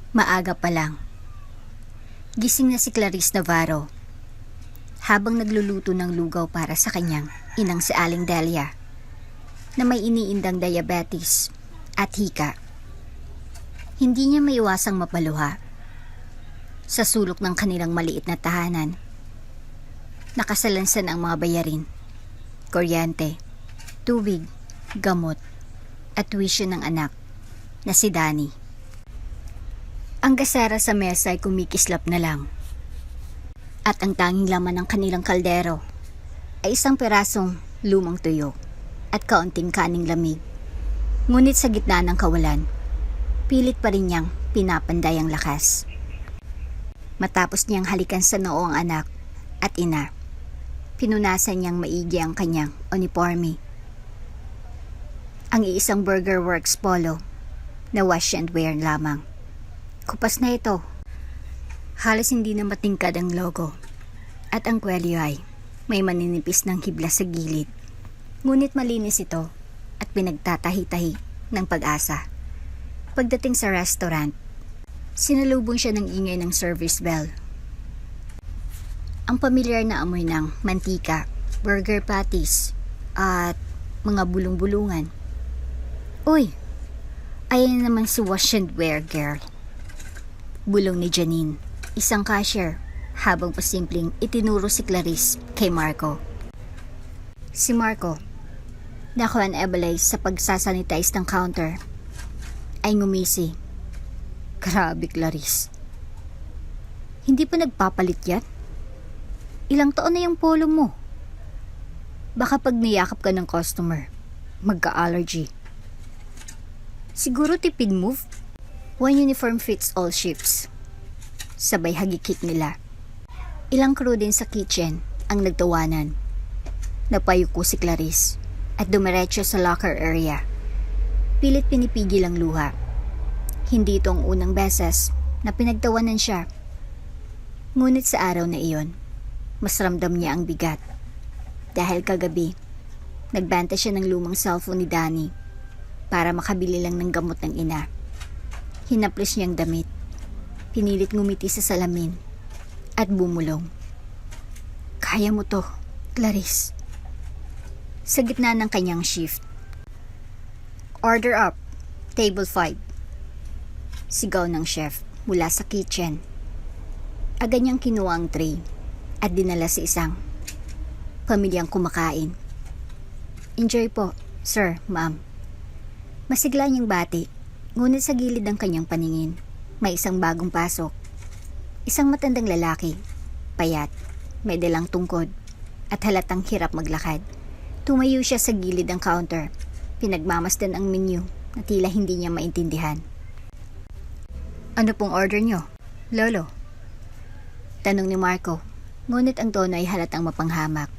Maaga pa lang. Gising na si Clarice Navarro habang nagluluto ng lugaw para sa kanyang inang si Aling Delia na may iniindang diabetes at hika. Hindi niya maiwasang mapaluha. Sa sulok ng kanilang maliit na tahanan, nakasalansan ang mga bayarin, kuryente, tubig, gamot, at tuition ng anak na si Danny. Ang gasera sa mesa ay kumikislap na lang. At ang tanging laman ng kanilang kaldero ay isang pirasong lumang tuyo at kaunting kaning lamig. Ngunit sa gitna ng kawalan, pilit pa rin niyang pinapanday ang lakas. Matapos niyang halikan sa noo ang anak at ina, pinunasan niyang maigi ang kanyang uniforme. Ang iisang Burger Works polo na wash and wear lamang. Kupas na ito. Halos hindi na matingkad ang logo. At ang kwelyo ay may maninipis ng hibla sa gilid. Ngunit malinis ito at pinagtatahi-tahi ng pag-asa. Pagdating sa restaurant, sinalubong siya ng ingay ng service bell. Ang pamilyar na amoy ng mantika, burger patties, at mga bulong-bulungan. Uy, ayan naman si wash and wear girl. Bulong ni Janine, isang cashier, habang pasimpleng itinuro si Clarice kay Marco. Si Marco, na kuan-ebelay sa pagsasanitize ng counter, ay ngumisi. Grabe, Clarice. Hindi pa nagpapalit yan? Ilang taon na yung polo mo? Baka pag niyakap ka ng customer, magka-allergy. Siguro tipid move? One uniform fits all shifts. Sabay hagikik nila. Ilang crew din sa kitchen ang nagtawanan. Napayuko si Clarice at dumiretso sa locker area. Pilit pinipigil ang luha. Hindi ito ang unang beses na pinagtawanan siya. Ngunit sa araw na iyon, mas ramdam niya ang bigat. Dahil kagabi, nagbanta siya ng lumang cellphone ni Danny para makabili lang ng gamot ng ina. Hinaplos niyang damit, pinilit ngumiti sa salamin, at bumulong. Kaya mo to, Clarice. Sa gitna ng kanyang shift. Order up, table 5. Sigaw ng chef mula sa kitchen. Agad niyang kinuha ang tray at dinala sa isang pamilyang kumakain. Enjoy po, sir, ma'am. Masigla niyang bati. Ngunit sa gilid ng kanyang paningin, may isang bagong pasok. Isang matandang lalaki, payat, may dalang tungkod, at halatang hirap maglakad. Tumayo siya sa gilid ng counter, pinagmamasdan ang menu na tila hindi niya maintindihan. Ano pong order niyo, Lolo? Tanong ni Marco, ngunit ang tono ay halatang mapanghamak.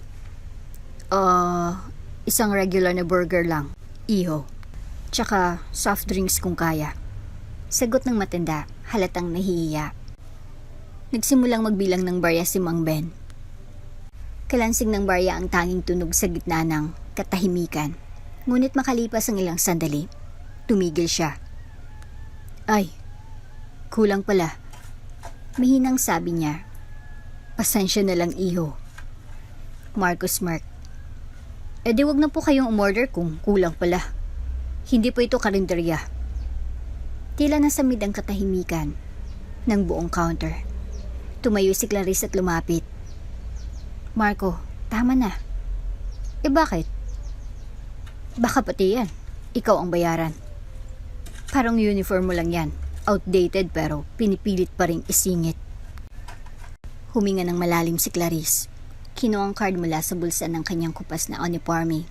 Isang regular na burger lang, iho. Tsaka soft drinks kung kaya. Sagot ng matanda, halatang nahihiya. Nagsimulang magbilang ng barya si Mang Ben. Kalansing ng barya ang tanging tunog sa gitna ng katahimikan. Ngunit makalipas ang ilang sandali, tumigil siya. Ay, kulang pala. Mahinang sabi niya. Pasensya na lang, iho. Marco smirk. Di wag na po kayong umorder kung kulang pala. Hindi po ito karinderya. Tila nasamid ang katahimikan ng buong counter. Tumayo si Clarice at lumapit. Marco, tama na. Bakit? Baka pati yan. Ikaw ang bayaran. Parang uniform mo lang yan. Outdated pero pinipilit pa rin isingit. Huminga ng malalim si Clarice. Kinuha ang card mula sa bulsa ng kanyang kupas na uniforme.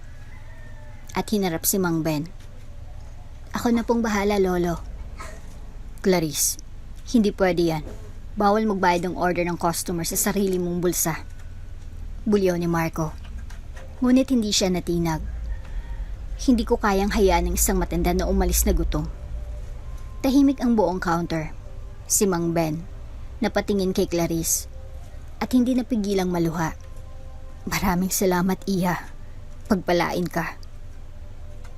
At hinarap si Mang Ben. Ako na pong bahala, Lolo. Clarice, hindi pwede yan. Bawal magbayad ng order ng customer sa sarili mong bulsa. Bulyaw ni Marco. Ngunit hindi siya natinag. Hindi ko kayang hayaan ng isang matanda na umalis na gutom. Tahimik ang buong counter. Si Mang Ben, napatingin kay Clarice, at hindi napigilang maluha. Maraming salamat, Iha. Pagpalain ka.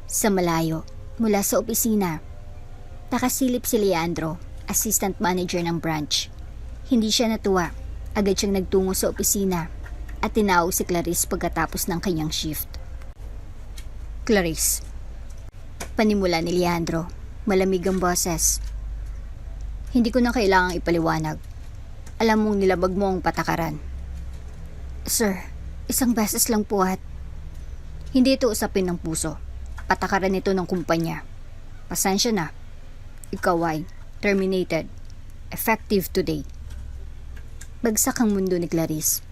Sa malayo, mula sa opisina, nakasilip si Leandro assistant manager ng branch. Hindi siya natuwa. Agad siyang nagtungo sa opisina at tinawag si Clarice pagkatapos ng kanyang shift. Clarice. Panimula ni Leandro. Malamig ang boses. Hindi ko na kailangang ipaliwanag. Alam mong nilabag mo ang patakaran. Sir, isang beses lang po at hindi ito usapin ng puso. Patakaran ito ng kumpanya. Pasensya na. Ikaw ay terminated. Effective today. Bagsak ang mundo ni Clarice.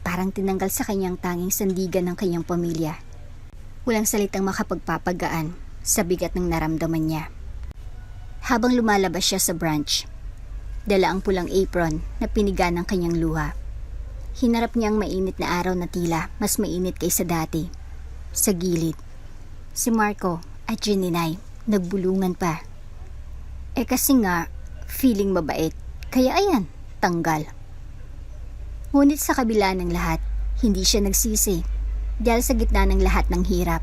Parang tinanggal sa kanyang tanging sandigan ng kanyang pamilya. Walang salitang makapagpapagaan sa bigat ng naramdaman niya. Habang lumalabas siya sa branch, dala ang pulang apron na piniga ng kanyang luha. Hinarap niya ang mainit na araw na tila mas mainit kaysa dati. Sa gilid, si Marco at Jeninay nagbulungan pa. Kasi nga, feeling mabait, kaya ayan, tanggal. Ngunit sa kabila ng lahat, hindi siya nagsisi. Dahil sa gitna ng lahat ng hirap,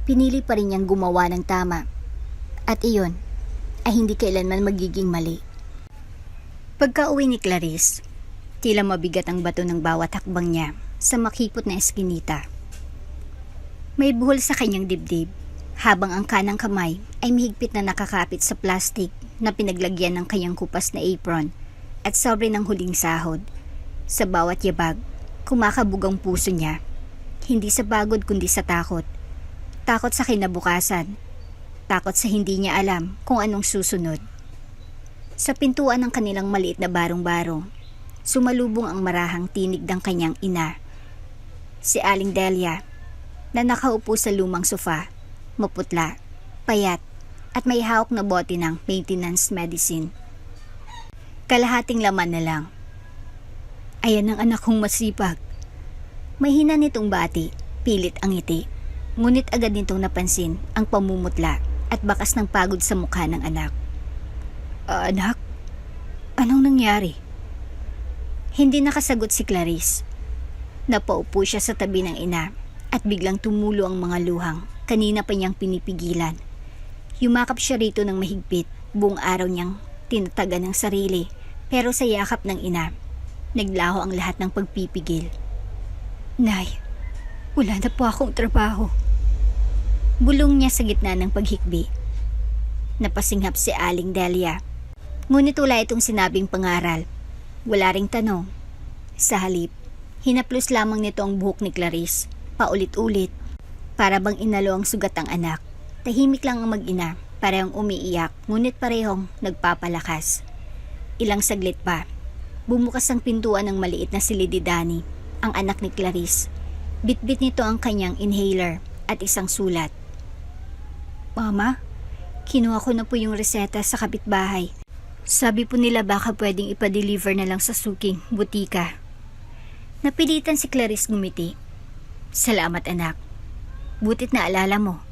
pinili pa rin niyang gumawa ng tama. At iyon ay hindi kailanman magiging mali. Pagka-uwi ni Clarice, tila mabigat ang bato ng bawat hakbang niya sa makipot na eskinita. May buhol sa kanyang dibdib, habang ang kanang kamay ay mahigpit na nakakapit sa plastic na pinaglagyan ng kanyang kupas na apron at sobre ng huling sahod. Sa bawat yabag, kumakabog ang puso niya. Hindi sa pagod kundi sa takot. Takot sa kinabukasan. Takot sa hindi niya alam kung anong susunod. Sa pintuan ng kanilang maliit na barong-barong, sumalubong ang marahang tinig ng kanyang ina. Si Aling Delia, na nakaupo sa lumang sofa, maputla, payat, at may hawak na bote ng maintenance medicine. Kalahating laman na lang. Ayan ang anak kong masipag. Mahina nitong bati, pilit ang ngiti. Ngunit agad nitong napansin ang pamumutla at bakas ng pagod sa mukha ng anak. Anak? Anong nangyari? Hindi nakasagot si Clarice. Napaupo siya sa tabi ng ina at biglang tumulo ang mga luhang kanina pa niyang pinipigilan. Yumakap siya rito ng mahigpit, buong araw niyang tinatagan ng sarili, pero sa yakap ng ina, naglaho ang lahat ng pagpipigil. Nay, wala na po akong trabaho. Bulong niya sa gitna ng paghikbi. Napasinghap si Aling Delia. Ngunit wala itong sinabing pangaral. Wala ring tanong. Sa halip, hinaplos lamang nito ang buhok ni Clarice, paulit-ulit. Para bang inalo ang sugat ang anak. Tahimik lang ang mag-ina, parehong umiiyak, ngunit parehong nagpapalakas. Ilang saglit pa, bumukas ang pintuan ng maliit na silid ni Danny, ang anak ni Clarice. Bitbit nito ang kanyang inhaler at isang sulat. Mama, kinuha ko na po yung reseta sa kapitbahay. Sabi po nila baka pwedeng ipa-deliver na lang sa suking butika. Napilitan si Clarice ngumiti. Salamat anak. Butit na alala mo.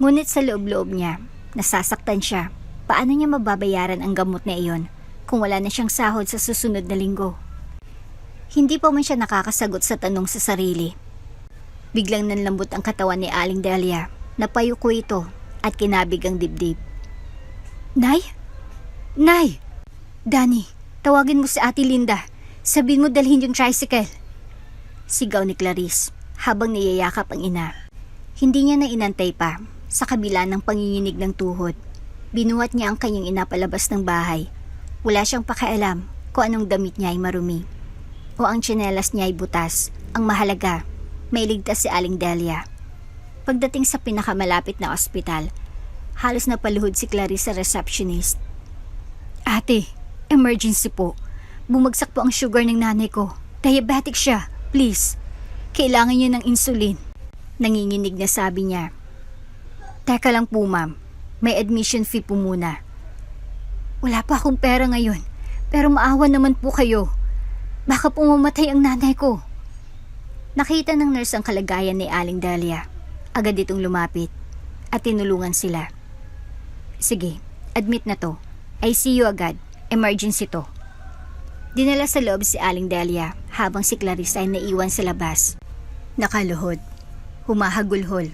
Ngunit sa loob-loob niya, nasasaktan siya. Paano niya mababayaran ang gamot na iyon kung wala na siyang sahod sa susunod na linggo? Hindi pa man siya nakakasagot sa tanong sa sarili. Biglang nanlambot ang katawan ni Aling Delia. Napayuko ito at kinabig ang dibdib. Nay? Nay! Danny, tawagin mo si Ate Linda. Sabihin mo dalhin yung tricycle. Sigaw ni Clarice habang niyayakap ang ina. Hindi niya na inantay pa. Sa kabila ng panginginig ng tuhod, binuhat niya ang kanyang ina palabas ng bahay. Wala siyang pakialam kung anong damit niya ay marumi o ang tsinelas niya ay butas. Ang mahalaga, may ligtas si Aling Delia. Pagdating sa pinakamalapit na ospital, halos napaluhod si Clarice sa receptionist. Ate, emergency po. Bumagsak po ang sugar ng nanay ko. Diabetic siya, please. Kailangan niya ng insulin. Nanginginig na sabi niya. Teka lang po ma'am, may admission fee po muna. Wala pa akong pera ngayon, pero maawa naman po kayo. Baka pumamatay ang nanay ko. Nakita ng nurse ang kalagayan ni Aling Delia. Agad itong lumapit at tinulungan sila. Sige, admit na to. ICU agad, emergency to. Dinala sa loob si Aling Delia habang si Clarice ay naiwan sa labas. Nakaluhod, humahagulhol.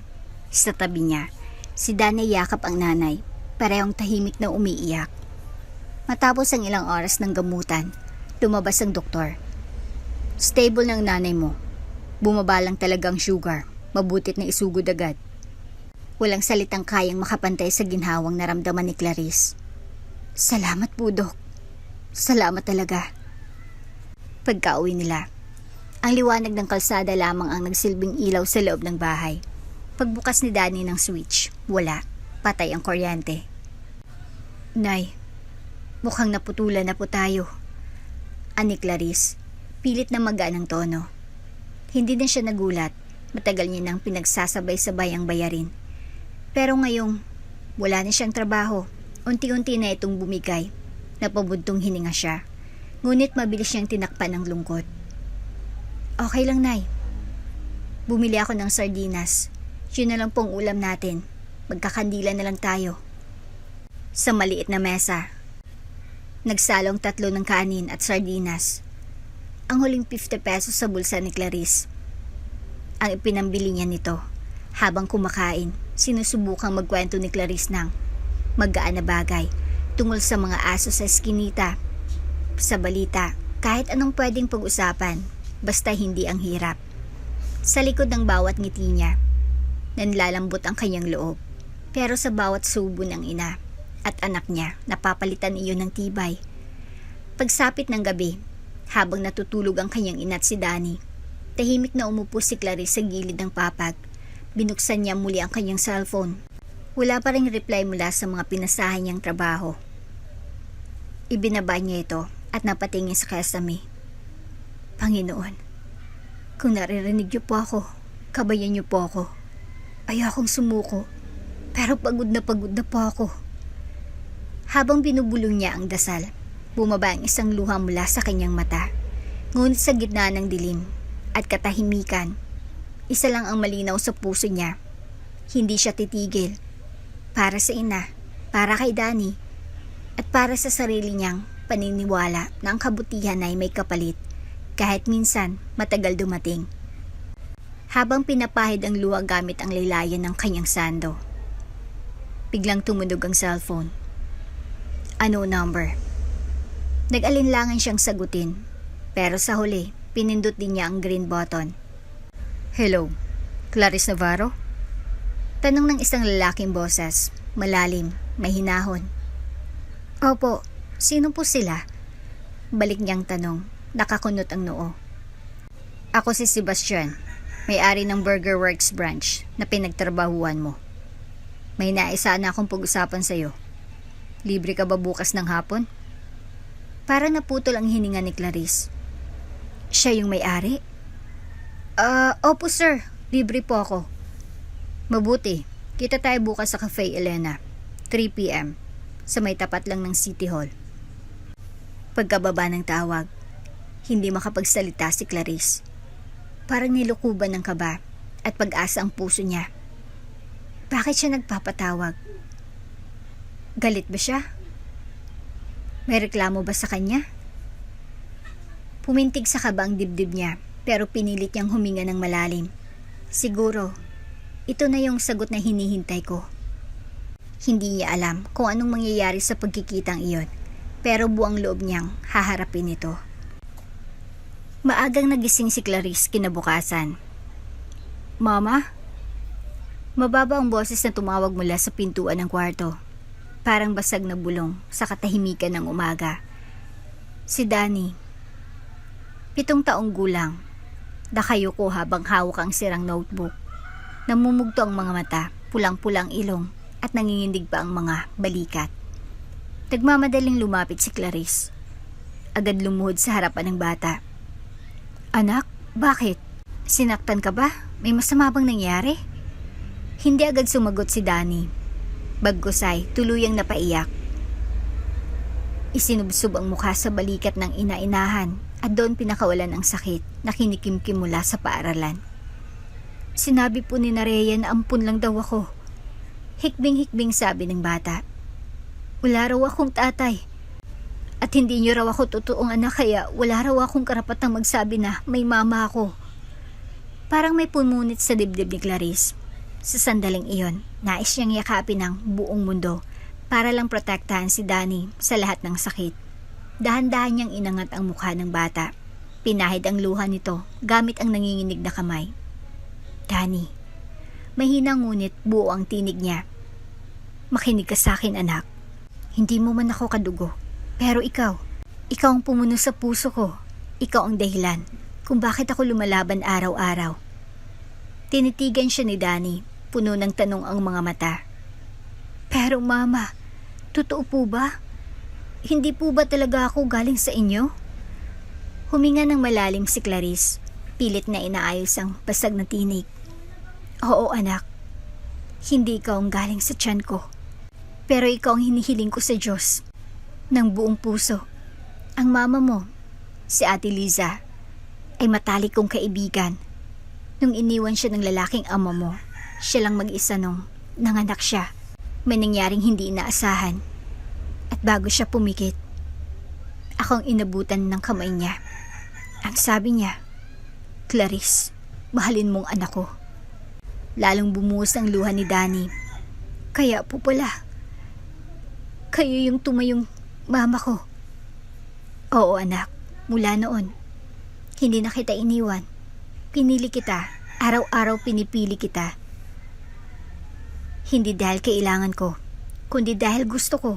Sa tabi niya, si Danny yakap ang nanay, parehong tahimik na umiiyak. Matapos ang ilang oras ng gamutan, lumabas ang doktor. Stable ng nanay mo. Bumaba lang talagang sugar. Mabutit na isugod agad. Walang salitang kayang makapantay sa ginhawang naramdaman ni Clarice. Salamat po, Dok. Salamat talaga. Pagka-uwi nila, ang liwanag ng kalsada lamang ang nagsilbing ilaw sa loob ng bahay. Pagbukas ni Danny ng switch, wala. Patay ang kuryente. Nay, mukhang naputulan na po tayo. Ani Clarice, pilit na magaan ang tono. Hindi na siya nagulat. Matagal niya nang pinagsasabay-sabay ang bayarin. Pero ngayong wala na siyang trabaho, unti-unti na itong bumigay. Napabuntong hininga siya. Ngunit mabilis siyang tinakpan ng lungkot. Okay lang, Nay. Bumili ako ng sardinas. Yun na lang pong ulam natin. Magkakandila na lang tayo. Sa maliit na mesa, nagsalong 3 ng kanin at sardinas. Ang huling 50 pesos sa bulsa ni Clarice. Ang ipinambili niya nito. Habang kumakain, sinusubukang magkwento ni Clarice ng magaan na bagay tungkol sa mga aso sa eskinita. Sa balita, kahit anong pwedeng pag-usapan, basta hindi ang hirap. Sa likod ng bawat ngiti niya, nanlalambot ang kanyang loob. Pero sa bawat subo ng ina at anak niya, napapalitan iyon ng tibay. Pagsapit ng gabi, habang natutulog ang kanyang ina at si Danny, tahimik na umupo si Clarice sa gilid ng papag. Binuksan niya muli ang kanyang cellphone. Wala pa ring reply mula sa mga pinasahan niyang trabaho. Ibinaba niya ito at napatingin sa kesame. Panginoon, kung naririnig niyo po ako, kabayan niyo po ako. Ayokong sumuko, pero pagod na po ako. Habang binubulong niya ang dasal, bumaba ang isang luha mula sa kanyang mata. Ngunit sa gitna ng dilim at katahimikan, isa lang ang malinaw sa puso niya. Hindi siya titigil. Para sa ina, para kay Danny, at para sa sarili niyang paniniwala na ang kabutihan ay may kapalit, kahit minsan matagal dumating. Habang pinapahid ang luha gamit ang laylayan ng kanyang sando, biglang tumunog ang cellphone. Ano number? Nag-alinlangan siyang sagutin, pero sa huli, pinindot din niya ang green button. Hello, Clarice Navarro? Tanong ng isang lalaking boses, malalim, may hinahon. Opo, sino po sila? Balik niyang tanong, nakakunot ang noo. Ako si Sebastian, may-ari ng Burger Works branch na pinagtrabahuan mo. May naisa na akong pag-usapan sa'yo. Libre ka ba bukas ng hapon? Para naputol ang hininga ni Clarice. Siya yung may-ari? Opo sir, libre po ako. Mabuti, kita tayo bukas sa Cafe Elena, 3 p.m. sa may tapat lang ng City Hall. Pagkababa ng tawag, hindi makapagsalita si Clarice. Parang nilukuban ng kaba at pag-asa ang puso niya. Bakit siya nagpapatawag? Galit ba siya? May reklamo ba sa kanya? Pumintig sa kaba ang dibdib niya, pero pinilit niyang huminga ng malalim. Siguro, ito na yung sagot na hinihintay ko. Hindi niya alam kung anong mangyayari sa pagkikitang iyon, pero buang loob niyang haharapin ito. Maagang nagising si Clarice kinabukasan. Mama? Mababa ang boses na tumawag mula sa pintuan ng kwarto. Parang basag na bulong sa katahimikan ng umaga. Si Danny. 7 taong gulang. Nakayuko habang hawak ang sirang notebook. Namumugto ang mga mata, pulang-pulang ilong, at nanginginig pa ang mga balikat. Nagmamadaling lumapit si Clarice. Agad lumuhod sa harapan ng bata. Anak, bakit? Sinaktan ka ba? May masama bang nangyari? Hindi agad sumagot si Danny. Bagkus ay tuluyang napaiyak. Isinubsob ang mukha sa balikat ng ina-inahan at doon pinakawalan ang sakit na kinikimkim mula sa paaralan. Sinabi po ni Nareya na ampun lang daw ako. Hikbing-hikbing sabi ng bata. Wala raw akong tatay. At hindi niyo raw ako totoong anak kaya wala raw akong karapatang magsabi na may mama ako. Parang may pumunit sa dibdib ni Clarice. Sa sandaling iyon, nais niyang yakapin ang buong mundo. para lang protektahan si Danny sa lahat ng sakit. Dahan-dahan niyang inangat ang mukha ng bata. Pinahid ang luha nito gamit ang nanginginig na kamay. Danny, mahina ngunit buo ang tinig niya. Makinig ka sa akin, anak. Hindi mo man ako kadugo, pero ikaw ang pumuno sa puso ko. Ikaw ang dahilan kung bakit ako lumalaban araw-araw. Tinitigan siya ni Danny, puno ng tanong ang mga mata. Pero mama, totoo po ba? Hindi po ba talaga ako galing sa inyo? Huminga ng malalim si Clarice, pilit na inaayos ang basag na tinig. Oo anak, hindi ikaw ang galing sa tiyan ko. Pero ikaw ang hinihiling ko sa Diyos ng buong puso. Ang mama mo, si Ate Liza, ay matalik kong kaibigan. Nung iniwan siya ng lalaking ama mo, siya lang mag-isa nung nanganak siya. May nangyaring hindi inaasahan. At bago siya pumikit, ako ang inabutan ng kamay niya. Ang sabi niya, Clarice, mahalin mong anak ko. Lalong bumuhos ang luha ni Danny. Kaya po pala, kayo yung tumayong mama ko. Oo anak, mula noon, hindi na kita iniwan. Pinili kita, araw-araw pinipili kita. Hindi dahil kailangan ko, kundi dahil gusto ko,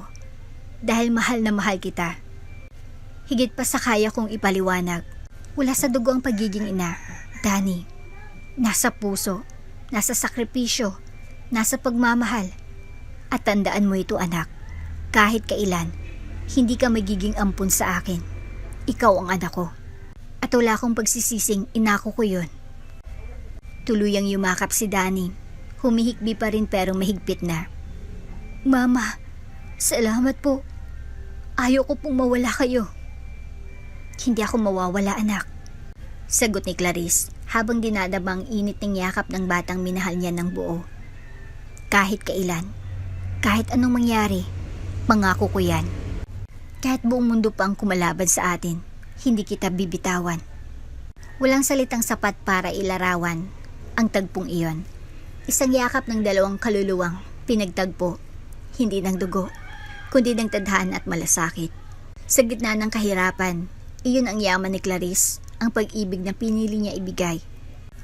dahil mahal na mahal kita. Higit pa sa kaya kong ipaliwanag, wala sa dugo ang pagiging ina, Danny. Nasa puso, nasa sakripisyo, nasa pagmamahal. At tandaan mo ito anak, kahit kailan, hindi ka magiging ampun sa akin. Ikaw ang anak ko. At wala akong pagsisising inako ko yun. Tuluyang yumakap si Danny. Humihikbi pa rin pero mahigpit na. Mama, salamat po. Ayaw ko pong mawala kayo. Hindi ako mawawala anak. Sagot ni Clarice habang dinadabang init ng yakap ng batang minahal niya ng buo. Kahit kailan, kahit anong mangyari, pangako ko yan. Kahit buong mundo pa ang kumalaban sa atin, hindi kita bibitawan. Walang salitang sapat para ilarawan ang tagpong iyon. Isang yakap ng dalawang kaluluwang pinagtagpo, hindi ng dugo, kundi ng tadhana at malasakit. Sa gitna ng kahirapan, iyon ang yaman ni Clarice, ang pag-ibig na pinili niya ibigay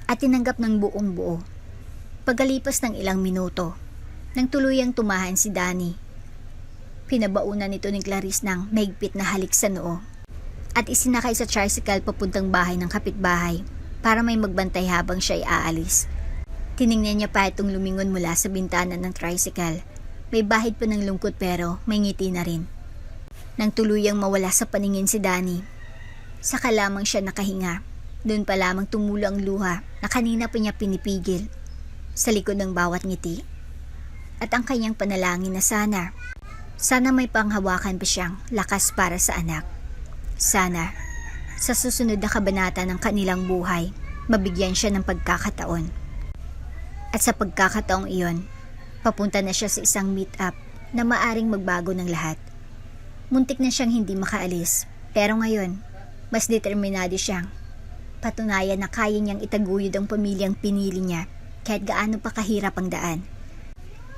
at tinanggap ng buong buo. Pagkalipas ng ilang minuto, nang tuluyang tumahan si Danny, pinabaunan nito ni Clarice ng mahigpit na halik sa noo at isinakay sa tricycle papuntang bahay ng kapitbahay para may magbantay habang siya ay aalis. Tiningnan niya pa itong lumingon mula sa bintana ng tricycle. May bahid pa ng lungkot pero may ngiti na rin. Nang tuluyang mawala sa paningin si Danny, saka lamang siya nakahinga. Doon pa lamang tumulo ang luha na kanina pa niya pinipigil sa likod ng bawat ngiti. At ang kanyang panalangin na sana may panghawakan pa siyang lakas para sa anak. Sana, sa susunod na kabanata ng kanilang buhay, mabigyan siya ng pagkakataon. At sa pagkakataong iyon, papunta na siya sa isang meet-up na maaring magbago ng lahat. Muntik na siyang hindi makaalis, pero ngayon, mas determinado siyang patunayan na kaya niyang itaguyod ang pamilyang pinili niya kahit gaano pa kahirap ang daan.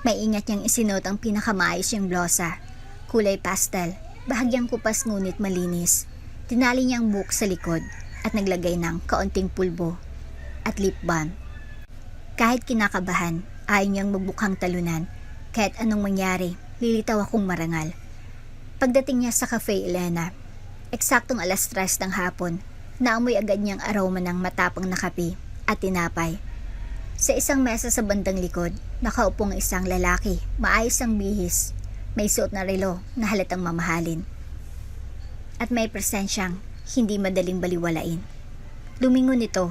Maingat niyang isinuot ang pinakamaayos niyang blosa, kulay pastel, bahagyang kupas ngunit malinis. Tinali niyang buhok sa likod at naglagay ng kaunting pulbo at lip balm. Kahit kinakabahan, ayaw niyang magbukhang talunan. Kahit anong mangyari, lilitaw akong marangal. Pagdating niya sa Cafe Elena, eksaktong 3:00 ng hapon, naamoy agad niyang aroma ng matapang na kape at tinapay. Sa isang mesa sa bandang likod, nakaupo ang isang lalaki, maayos ang bihis, may suot na relo na halatang mamahalin. At may presensyang hindi madaling baliwalain. Lumingon ito,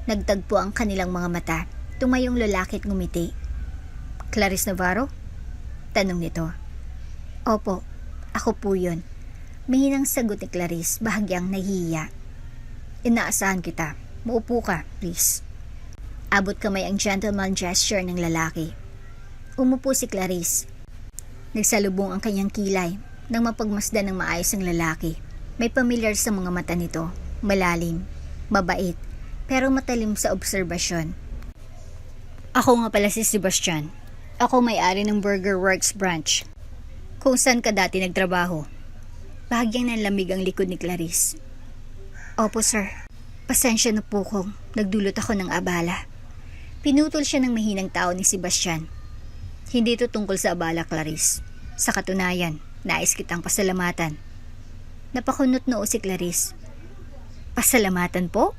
nagtagpo ang kanilang mga mata, tumayong lalaki at ngumiti. Clarice Navarro? Tanong nito. Opo, ako po yun. Mahinang sagot ni Clarice, bahagyang nahihiya. Inaasahan kita. Maupo ka, please. Abot kamay ang gentleman gesture ng lalaki. Umupo si Clarice. Nagsalubong ang kanyang kilay nang mapagmasdan ng maayos ang lalaki. May pamilyar sa mga mata nito, malalim, mabait, pero matalim sa obserbasyon. Ako nga pala si Sebastian. Ako may-ari ng Burger Works branch. Kung saan ka dati nagtrabaho. Bahagyang nanlamig ang likod ni Clarice. Opo sir, pasensya na po kung nagdulot ako ng abala. Pinutol siya ng mahinang tao ni Sebastian. Hindi ito tungkol sa abala, Clarice. Sa katunayan, nais kitang pasalamatan. Napakunot noo si Clarice. Pasalamatan po?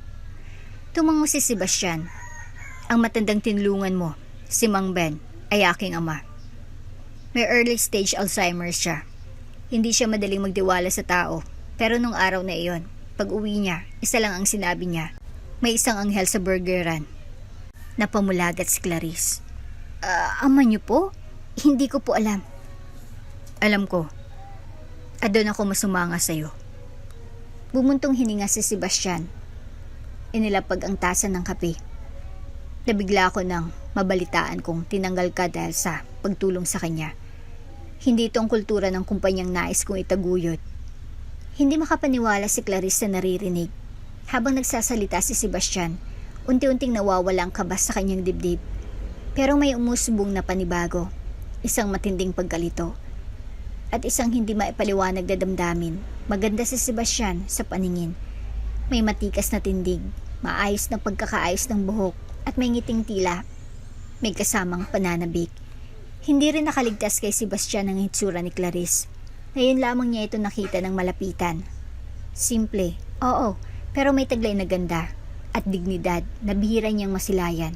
Tumango si Sebastian. Ang matandang tinulungan mo, si Mang Ben, ay aking ama. May early stage Alzheimer's siya. Hindi siya madaling magdiwala sa tao. Pero nung araw na iyon, pag uwi niya, isa lang ang sinabi niya. May isang anghel sa burgeran. Napamulagat si Clarice. Ama niyo po? Hindi ko po alam. Alam ko. At doon ako masumanga sa'yo. Bumuntong hininga si Sebastian. Inilapag ang tasa ng kape. Nabigla ako nang mabalitaan kong tinanggal ka dahil sa pagtulong sa kanya. Hindi ito ang kultura ng kumpanyang nais kong itaguyod. Hindi makapaniwala si Clarice sa naririnig. Habang nagsasalita si Sebastian, unti-unting nawawala ang kabas sa kanyang dibdib. Pero may umusubong na panibago, isang matinding pagkalito, at isang hindi maipaliwanag na damdamin. Maganda si Sebastian sa paningin. May matikas na tindig, maayos na pagkakaayos ng buhok, at may ngiting tila. May kasamang pananabik. Hindi rin nakaligtas kay Sebastian ang hitsura ni Clarice. Ngayon lamang niya ito nakita ng malapitan. Simple, oo, pero may taglay na ganda at dignidad na bihira niyang masilayan.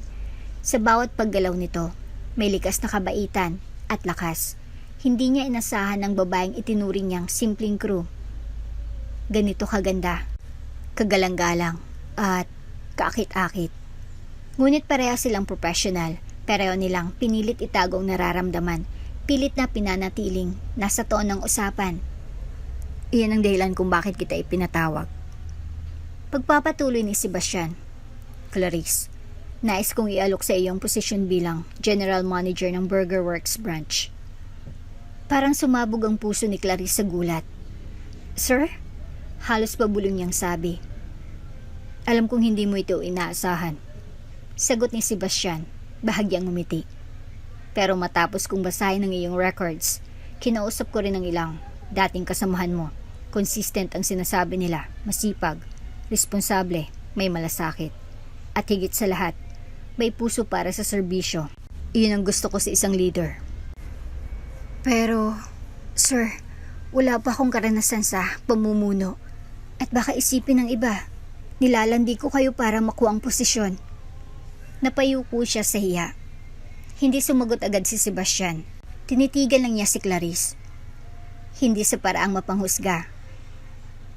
Sa bawat paggalaw nito, may likas na kabaitan at lakas. Hindi niya inasahan ng babaeng itinuring niyang simpleng crew. Ganito kaganda, kagalang-galang, at kaakit-akit. Ngunit pareha silang professional, pareho nilang pinilit itago ang nararamdaman, pilit na pinanatiling nasa toon ng usapan. Iyan ang dahilan kung bakit kita ipinatawag. Pagpapatuloy ni Sebastian. Clarice, nais kong ialok sa iyong posisyon bilang General Manager ng Burger Works Branch. Parang sumabog ang puso ni Clarice sa gulat. Sir? Halos pabulong niyang sabi. Alam kong hindi mo ito inaasahan. Sagot ni Sebastian, bahagyang ngumiti. Pero matapos kong basahin ang iyong records, kinausap ko rin ang ilang dating kasamahan mo. Consistent ang sinasabi nila, masipag, responsable, may malasakit. At higit sa lahat, may puso para sa serbisyo. Iyon ang gusto ko sa isang leader. Pero, sir, wala pa akong karanasan sa pamumuno. At baka isipin ng iba, nilalandi ko kayo para makuha ang posisyon. Napayuko siya sa hiya. Hindi sumagot agad si Sebastian. Tinitigan lang niya si Clarice. Hindi sa paraang mapanghusga,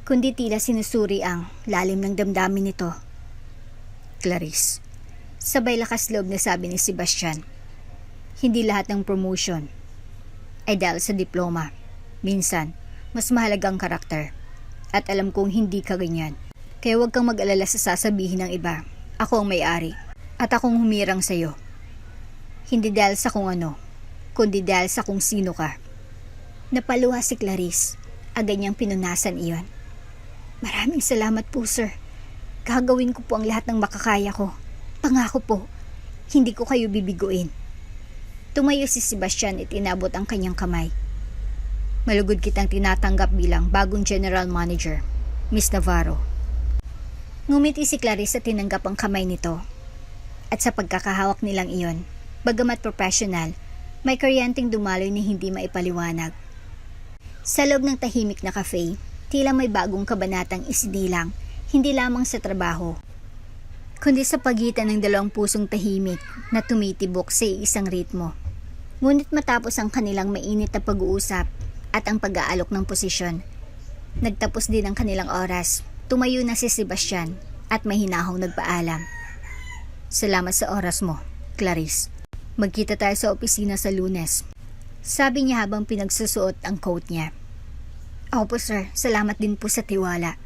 kundi tila sinusuri ang lalim ng damdamin nito. Clarice, sabay lakas loob na sabi ni Sebastian. Hindi lahat ng promotion ay dahil sa diploma. Minsan, mas mahalaga ang karakter. At alam kong hindi ka ganyan. Kaya huwag kang mag-alala sa sasabihin ng iba. Ako ang may-ari. At akong humirang sa'yo. Hindi dahil sa kung ano, kundi dahil sa kung sino ka. Napaluha si Clarice. Agad niyang pinunasan iyon. Maraming salamat po, sir. Gagawin ko po ang lahat ng makakaya ko. Pangako po, hindi ko kayo bibiguin. Tumayo si Sebastian at inabot ang kanyang kamay. Malugod kitang tinatanggap bilang bagong general manager, Miss Navarro. Ngumiti si Clarice at tinanggap ang kamay nito. At sa pagkakahawak nilang iyon, bagamat professional, may kuryenteng dumaloy na hindi maipaliwanag. Sa loob ng tahimik na cafe, tila may bagong kabanatang isinilang, hindi lamang sa trabaho, kundi sa pagitan ng dalawang pusong tahimik na tumitibok sa isang ritmo. Ngunit matapos ang kanilang mainit na pag-uusap at ang pag-aalok ng posisyon, nagtapos din ang kanilang oras. Tumayo na si Sebastian at mahinahong nagpaalam. Salamat sa oras mo, Clarice. Magkita tayo sa opisina sa Lunes. Sabi niya habang pinagsusuot ang coat niya. Opo sir, salamat din po sa tiwala.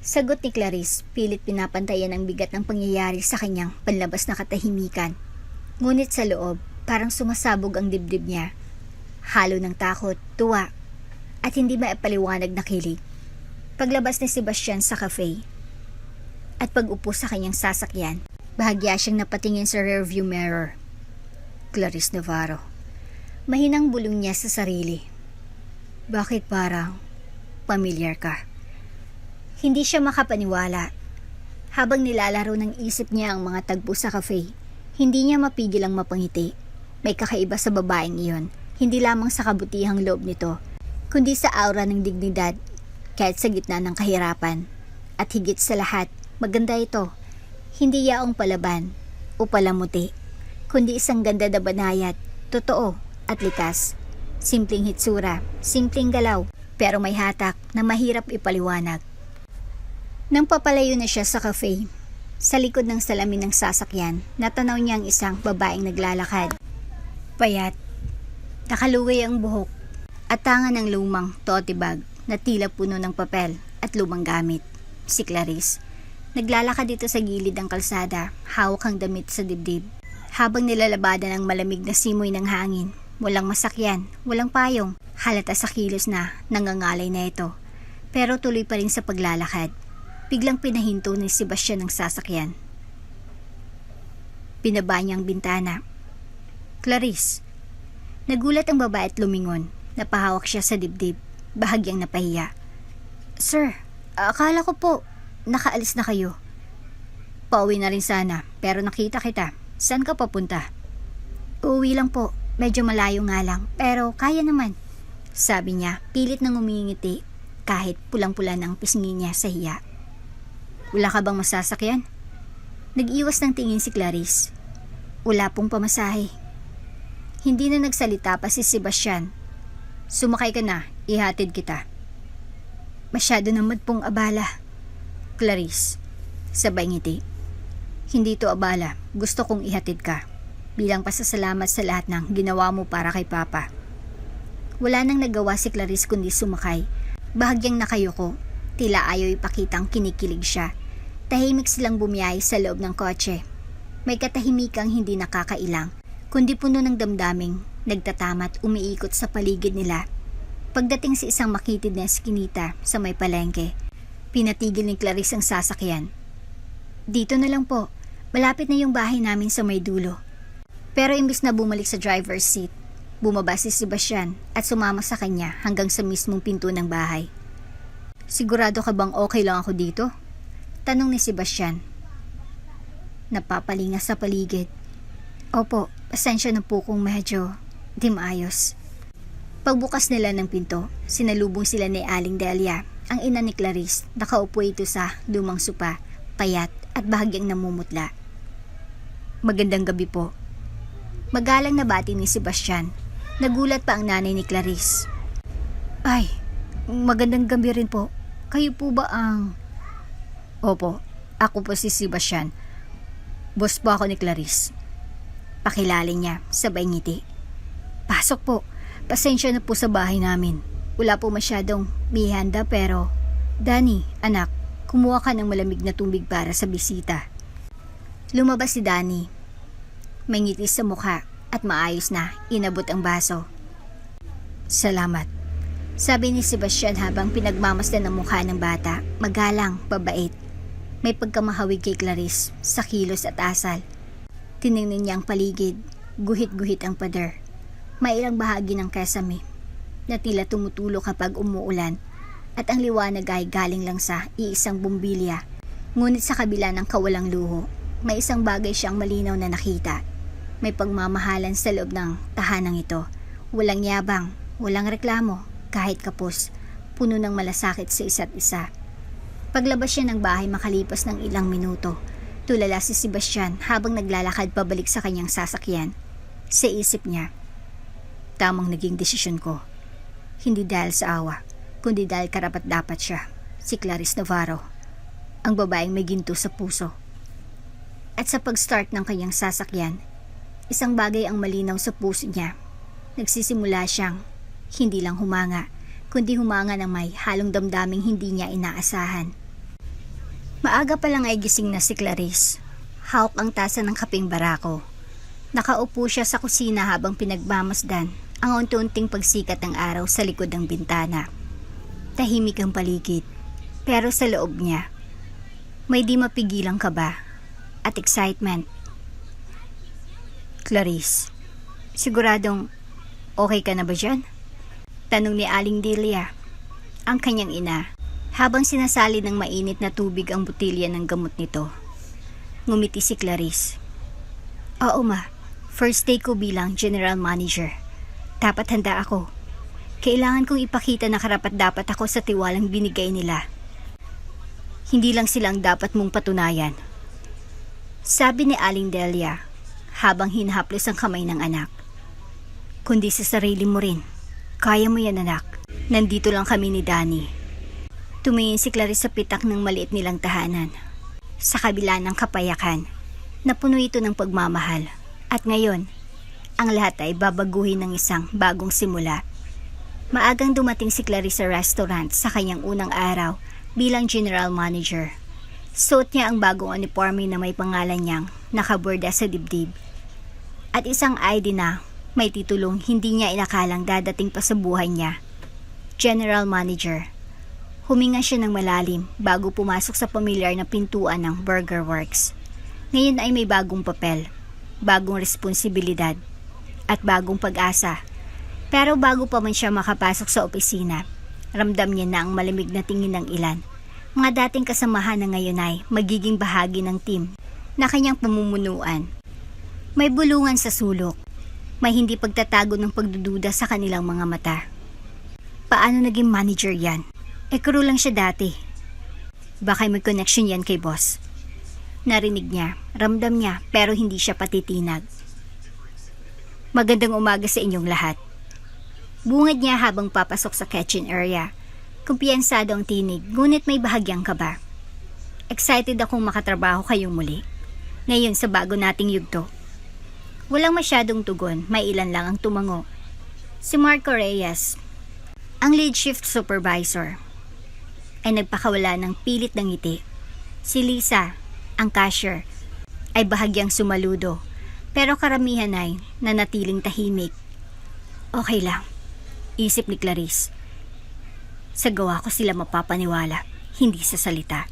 Sagot ni Clarice, pilit pinapantayan ang bigat ng pangyayari sa kanyang panlabas na katahimikan. Ngunit sa loob, parang sumasabog ang dibdib niya. Halo ng takot, tuwa, at hindi maipaliwanag na kilig. Paglabas ni Sebastian sa cafe, at pag-upo sa kanyang sasakyan, bahagya siyang napatingin sa rearview mirror. Clarice Navarro. Mahinang bulong niya sa sarili. Bakit parang pamilyar ka? Hindi siya makapaniwala. Habang nilalaro ng isip niya ang mga tagpo sa cafe, hindi niya mapigil ang mapangiti. May kakaiba sa babaeng iyon, hindi lamang sa kabutihang loob nito, kundi sa aura ng dignidad, kahit sa gitna ng kahirapan. At higit sa lahat, maganda ito. Hindi yaong palaban o palamuti, kundi isang ganda na banayad, totoo at likas. Simpleng hitsura, simpleng galaw, pero may hatak na mahirap ipaliwanag. Nang papalayo na siya sa cafe, sa likod ng salamin ng sasakyan, natanaw niya ang isang babaeng naglalakad. Payat, nakaluway ang buhok, at tanga ng lumang tote bag na tila puno ng papel at lumang gamit. Si Clarice. Naglalakad dito sa gilid ng kalsada, hawak ang damit sa dibdib. Habang nilalabadan ang malamig na simoy ng hangin, walang masakyan, walang payong, halata sa kilos na nangangalay na ito. Pero tuloy pa rin sa paglalakad. Biglang pinahinto ni Sebastian ng sasakyan. Binaba niya ang bintana. Clarice. Nagulat ang babae at lumingon. Napahawak siya sa dibdib, bahagyang napahiya. Sir, akala ko po, nakaalis na kayo. Pauwi na rin sana, pero nakita kita. Saan ka papunta? Uuwi lang po, medyo malayo nga lang, pero kaya naman. Sabi niya, pilit nang umingiti, kahit pulang-pula ng pisngi niya sa hiya. Wala ka bang masasakyan? Nag-iwas ng tingin si Clarice. Wala pong pamasahe. Hindi na nagsalita pa si Sebastian. Sumakay ka na, ihatid kita. Masyado naman pong abala. Clarice, sabay ngiti. Hindi to abala, gusto kong ihatid ka. Bilang pasasalamat sa lahat ng ginawa mo para kay Papa. Wala nang nagawa si Clarice kundi sumakay. Bahagyang nakayuko, tila ayaw ipakitang kinikilig siya. Tahimik silang bumiyahe sa loob ng kotse. May katahimikang hindi nakakailang, kundi puno ng damdaming, nagtatamat umiikot sa paligid nila. Pagdating sa isang makitid na eskinita sa may palengke, pinatigil ni Clarice ang sasakyan. Dito na lang po, malapit na yung bahay namin sa may dulo. Pero imbis na bumalik sa driver's seat, bumaba si Sebastian at sumama sa kanya hanggang sa mismong pinto ng bahay. Sigurado ka bang okay lang ako dito? Tanong ni Sebastian. Napapalinga sa paligid. Opo, pasensya na po kung medyo di maayos. Pagbukas nila ng pinto, sinalubong sila ni Aling Delia, ang ina ni Clarice. Nakaupo ito sa lumang sopa, payat at bahagyang namumutla. Magandang gabi po. Magalang na bati ni Sebastian. Nagulat pa ang nanay ni Clarice. Ay, magandang gabi rin po. Kayo po ba ang... Opo, ako po si Sebastian. Boss po ako ni Clarice. Pakilala niya, sabay ngiti. Pasok po, pasensya na po sa bahay namin. Wala po masyadong mihanda pero... Danny, anak, kumuha ka ng malamig na tubig para sa bisita. Lumabas si Danny. May ngiti sa mukha at maayos na inabot ang baso. Salamat. Sabi ni Sebastian habang pinagmamasdan ang mukha ng bata, magalang, babait. May pagkamahawig kay Clarice sa kilos at asal. Tiningnan niya ang paligid, guhit-guhit ang pader. May ilang bahagi ng kesame na tila tumutulo kapag umuulan at ang liwanag ay galing lang sa iisang bumbilya. Ngunit sa kabila ng kawalang luho, may isang bagay siyang malinaw na nakita. May pagmamahalan sa loob ng tahanang ito. Walang yabang, walang reklamo, kahit kapos, puno ng malasakit sa isa't isa. Paglabas siya ng bahay makalipas ng ilang minuto, tulala si Sebastian habang naglalakad pabalik sa kanyang sasakyan. Sa isip niya, tamang naging desisyon ko. Hindi dahil sa awa, kundi dahil karapat-dapat siya, si Clarice Navarro, ang babaeng may ginto sa puso. At sa pag-start ng kanyang sasakyan, isang bagay ang malinaw sa puso niya. Nagsisimula siyang hindi lang humanga, kundi humanga ng may halong damdaming hindi niya inaasahan. Maaga pa lang ay gising na si Clarice. Hawak ang tasa ng kapeng barako. Nakaupo siya sa kusina habang pinagmamasdan ang unti-unting pagsikat ng araw sa likod ng bintana. Tahimik ang paligid, pero sa loob niya, may di mapigilang kaba at excitement. Clarice, siguradong okay ka na ba dyan? Tanong ni Aling Delia, ang kanyang ina, habang sinasali ng mainit na tubig ang botilya ng gamot nito. Ngumiti si Clarice. Oo ma, first day ko bilang general manager. Dapat handa ako. Kailangan kong ipakita na karapat-dapat ako sa tiwalang binigay nila. Hindi lang silang dapat mong patunayan. Sabi ni Aling Delia habang hinahaplos ang kamay ng anak. Kundi sa sarili mo rin. Kaya mo yan anak. Nandito lang kami ni Danny. Tumingin si Clarice sa pitak ng maliit nilang tahanan. Sa kabila ng kapayakan, napuno ito ng pagmamahal. At ngayon, ang lahat ay babaguhin ng isang bagong simula. Maagang dumating si Clarice sa restaurant sa kanyang unang araw bilang general manager. Suot niya ang bagong uniforme na may pangalan niyang nakaborda sa dibdib. At isang ID na may titulong hindi niya inakalang dadating pa sa buhay niya. General Manager. Huminga siya ng malalim bago pumasok sa pamilyar na pintuan ng Burger Works. Ngayon ay may bagong papel, bagong responsibilidad, at bagong pag-asa. Pero bago pa man siya makapasok sa opisina, ramdam niya na ang malamig na tingin ng ilan. Mga dating kasamahan na ngayon ay magiging bahagi ng team na kanyang pamumunuan. May bulungan sa sulok. May hindi pagtatago ng pagdududa sa kanilang mga mata. Paano naging manager yan? Crew lang siya dati. Baka may connection yan kay boss. Narinig niya, ramdam niya, pero hindi siya patitinag. Magandang umaga sa inyong lahat. Bungad niya habang papasok sa kitchen area. Kumpiyansado ang tinig, ngunit may bahagyang kaba. Excited akong makatrabaho kayong muli. Ngayon sa bago nating yugto. Walang masyadong tugon, may ilan lang ang tumango. Si Marco Reyes, ang lead shift supervisor, ay nagpakawala ng pilit ng ngiti. Si Lisa, ang cashier, ay bahagyang sumaludo, pero karamihan ay nanatiling tahimik. Okay lang, isip ni Clarice. Sa gawa ko sila mapapaniwala, hindi sa salita.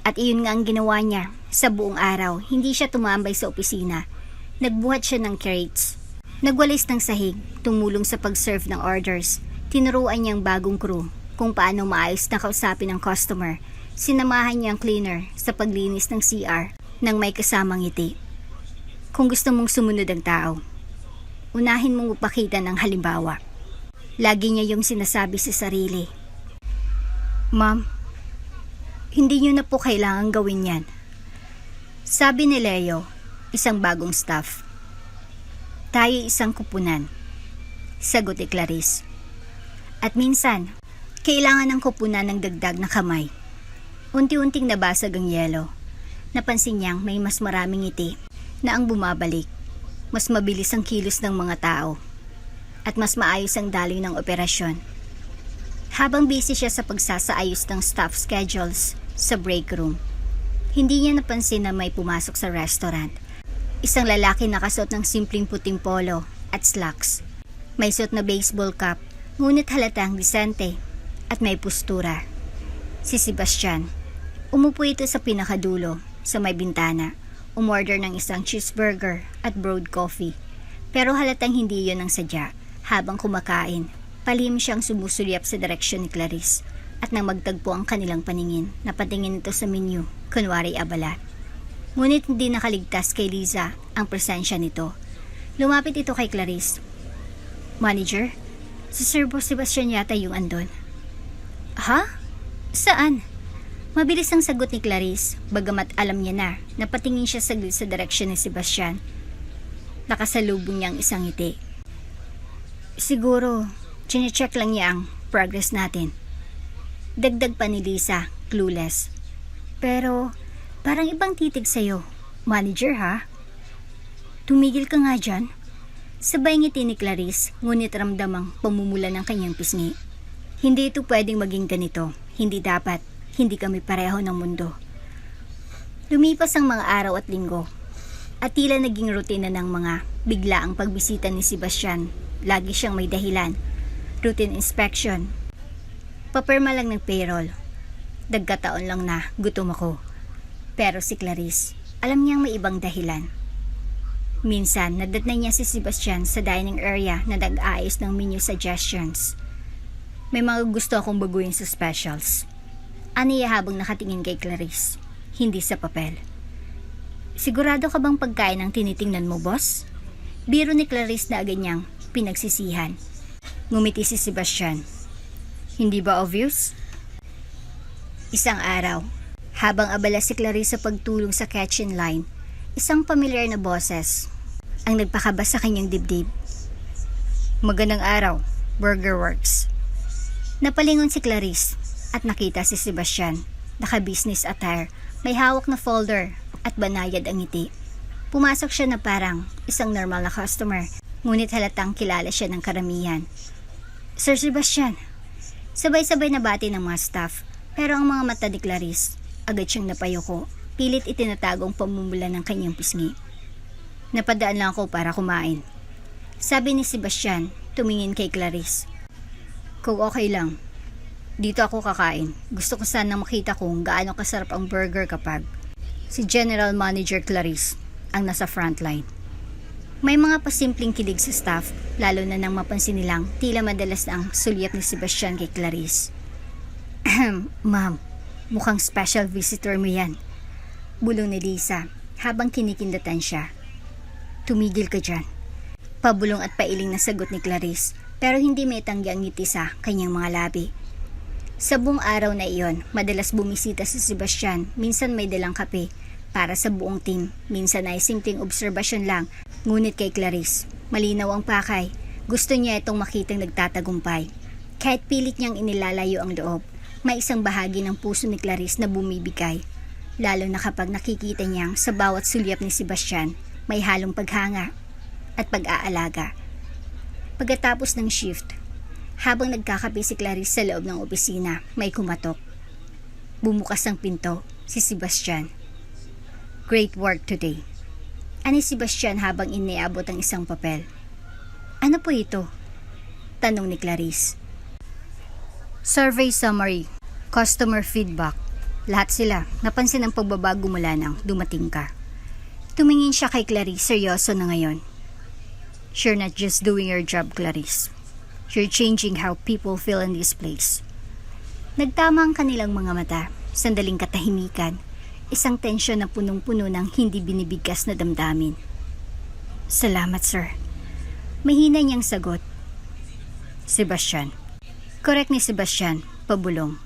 At iyon nga ang ginawa niya. Sa buong araw, hindi siya tumambay sa opisina. Nagbuhat siya ng crates. Nagwalis ng sahig, tumulong sa pag-serve ng orders. Tinuruan niyang bagong crew kung paano maayos na kausapin ng customer. Sinamahan niya ang cleaner sa paglinis ng CR nang may kasamang ngiti. Kung gusto mong sumunod ang tao, unahin mong upakita ng halimbawa. Lagi niya yung sinasabi sa sarili. Ma'am, hindi niyo na po kailangan gawin yan. Sabi ni Leo, isang bagong staff. Tayo isang kupunan. Sagot ni Clarice. At minsan, kailangan ng kupunan ng dagdag na kamay. Unti-unting nabasag ang yelo. Napansin niyang may mas maraming ngiti na ang bumabalik. Mas mabilis ang kilos ng mga tao. At mas maayos ang daloy ng operasyon. Habang busy siya sa pagsasaayos ng staff schedules sa break room, hindi niya napansin na may pumasok sa restaurant. Isang lalaki nakasuot ng simpleng puting polo at slacks. May suot na baseball cap, ngunit halatang disente at may postura. Si Sebastian. Umupo ito sa pinakadulo, sa may bintana. Umorder ng isang cheeseburger at brewed coffee. Pero halatang hindi yon ang sadya. Habang kumakain, palihim siyang sumusulyap sa direksyon ni Clarice. At nang magtagpo ang kanilang paningin, napatingin ito sa menu, kunwari abala. Ngunit hindi nakaligtas kay Liza ang presensya nito. Lumapit ito kay Clarice. Manager, si Sir Sebastian yata yung andon. Ha? Saan? Mabilis ang sagot ni Clarice, bagamat alam niya na napatingin siya saglit sa direksyon ni Sebastian. Nakasalubong niya ang isang ngiti. Siguro, chinecheck lang niya ang progress natin. Dagdag pa ni Lisa, clueless. Pero, parang ibang titig sa'yo. Manager ha? Tumigil ka nga dyan. Sabay ngiti ni Clarice, ngunit ramdam ang pamumula ng kanyang pisngi. Hindi ito pwedeng maging ganito. Hindi dapat. Hindi kami pareho ng mundo. Lumipas ang mga araw at linggo. At tila naging rutina ng mga bigla ang pagbisita ni Sebastian. Lagi siyang may dahilan. Routine inspection. Papirma lang ng payroll. Dagkataon lang na gutom ako. Pero si Clarice, alam niyang may ibang dahilan. Minsan, nadatnan niya si Sebastian sa dining area na nag-aayos ng menu suggestions. May mga gusto akong baguhin sa specials. Aniya habang nakatingin kay Clarice, hindi sa papel. Sigurado ka bang pagkain ang tinitingnan mo, boss? Biro ni Clarice na agad niyang pinagsisihan. Ngumiti si Sebastian. Hindi ba obvious? Isang araw, habang abala si Clarice sa pagtulong sa kitchen line, isang pamilyar na boses ang nagpakaba sa kanyang dibdib. Magandang araw, Burger Works. Napalingon si Clarice at nakita si Sebastian, naka-business attire, may hawak na folder at banayad ang ngiti. Pumasok siya na parang isang normal na customer, ngunit halatang kilala siya ng karamihan. Sir Sebastian, sabay-sabay na bati ng mga staff, pero ang mga mata ni Clarice, agad siyang napayuko, pilit itinatagong pamumula ng kanyang pisngi. Napadaan lang ako para kumain. Sabi ni Sebastian, tumingin kay Clarice. Kung okay lang, dito ako kakain. Gusto ko sana makita kung gaano kasarap ang burger kapag si General Manager Clarice ang nasa frontline. May mga pasimpleng kilig sa staff, lalo na nang mapansin nilang tila madalas na ang sulyap ni Sebastian kay Clarice. Ma'am, mukhang special visitor mo yan. Bulong ni Lisa habang kinikindatan siya. Tumigil ka dyan. Pabulong at pailing na sagot ni Clarice, pero hindi may tanggi ang ngiti sa kanyang mga labi. Sa buong araw na iyon, madalas bumisita si Sebastian, minsan may dalang kape para sa buong team, minsan ay simpleng obserbasyon lang, ngunit kay Clarice, malinaw ang pakay. Gusto niya itong makitang nagtatagumpay. Kahit pilit niyang inilalayo ang loob, may isang bahagi ng puso ni Clarice na bumibigay, lalo na kapag nakikita niyang sa bawat sulyap ni Sebastian, may halong paghanga at pag-aalaga. Pagkatapos ng shift, habang nagkakape si Clarice sa loob ng opisina, may kumatok. Bumukas ang pinto, si Sebastian. Great work today. Ani Sebastian habang iniabot ang isang papel. Ano po ito? Tanong ni Clarice. Survey summary, customer feedback. Lahat sila, napansin ang pagbabago mula nang dumating ka. Tumingin siya kay Clarice, seryoso na ngayon. You're not just doing your job, Clarice. You're changing how people feel in this place. Nagtama ang kanilang mga mata, sandaling katahimikan, isang tensyon na punong-puno ng hindi binibigkas na damdamin. Salamat, sir. Mahina niyang sagot. Sebastian. Correct ni Sebastian, pabulong.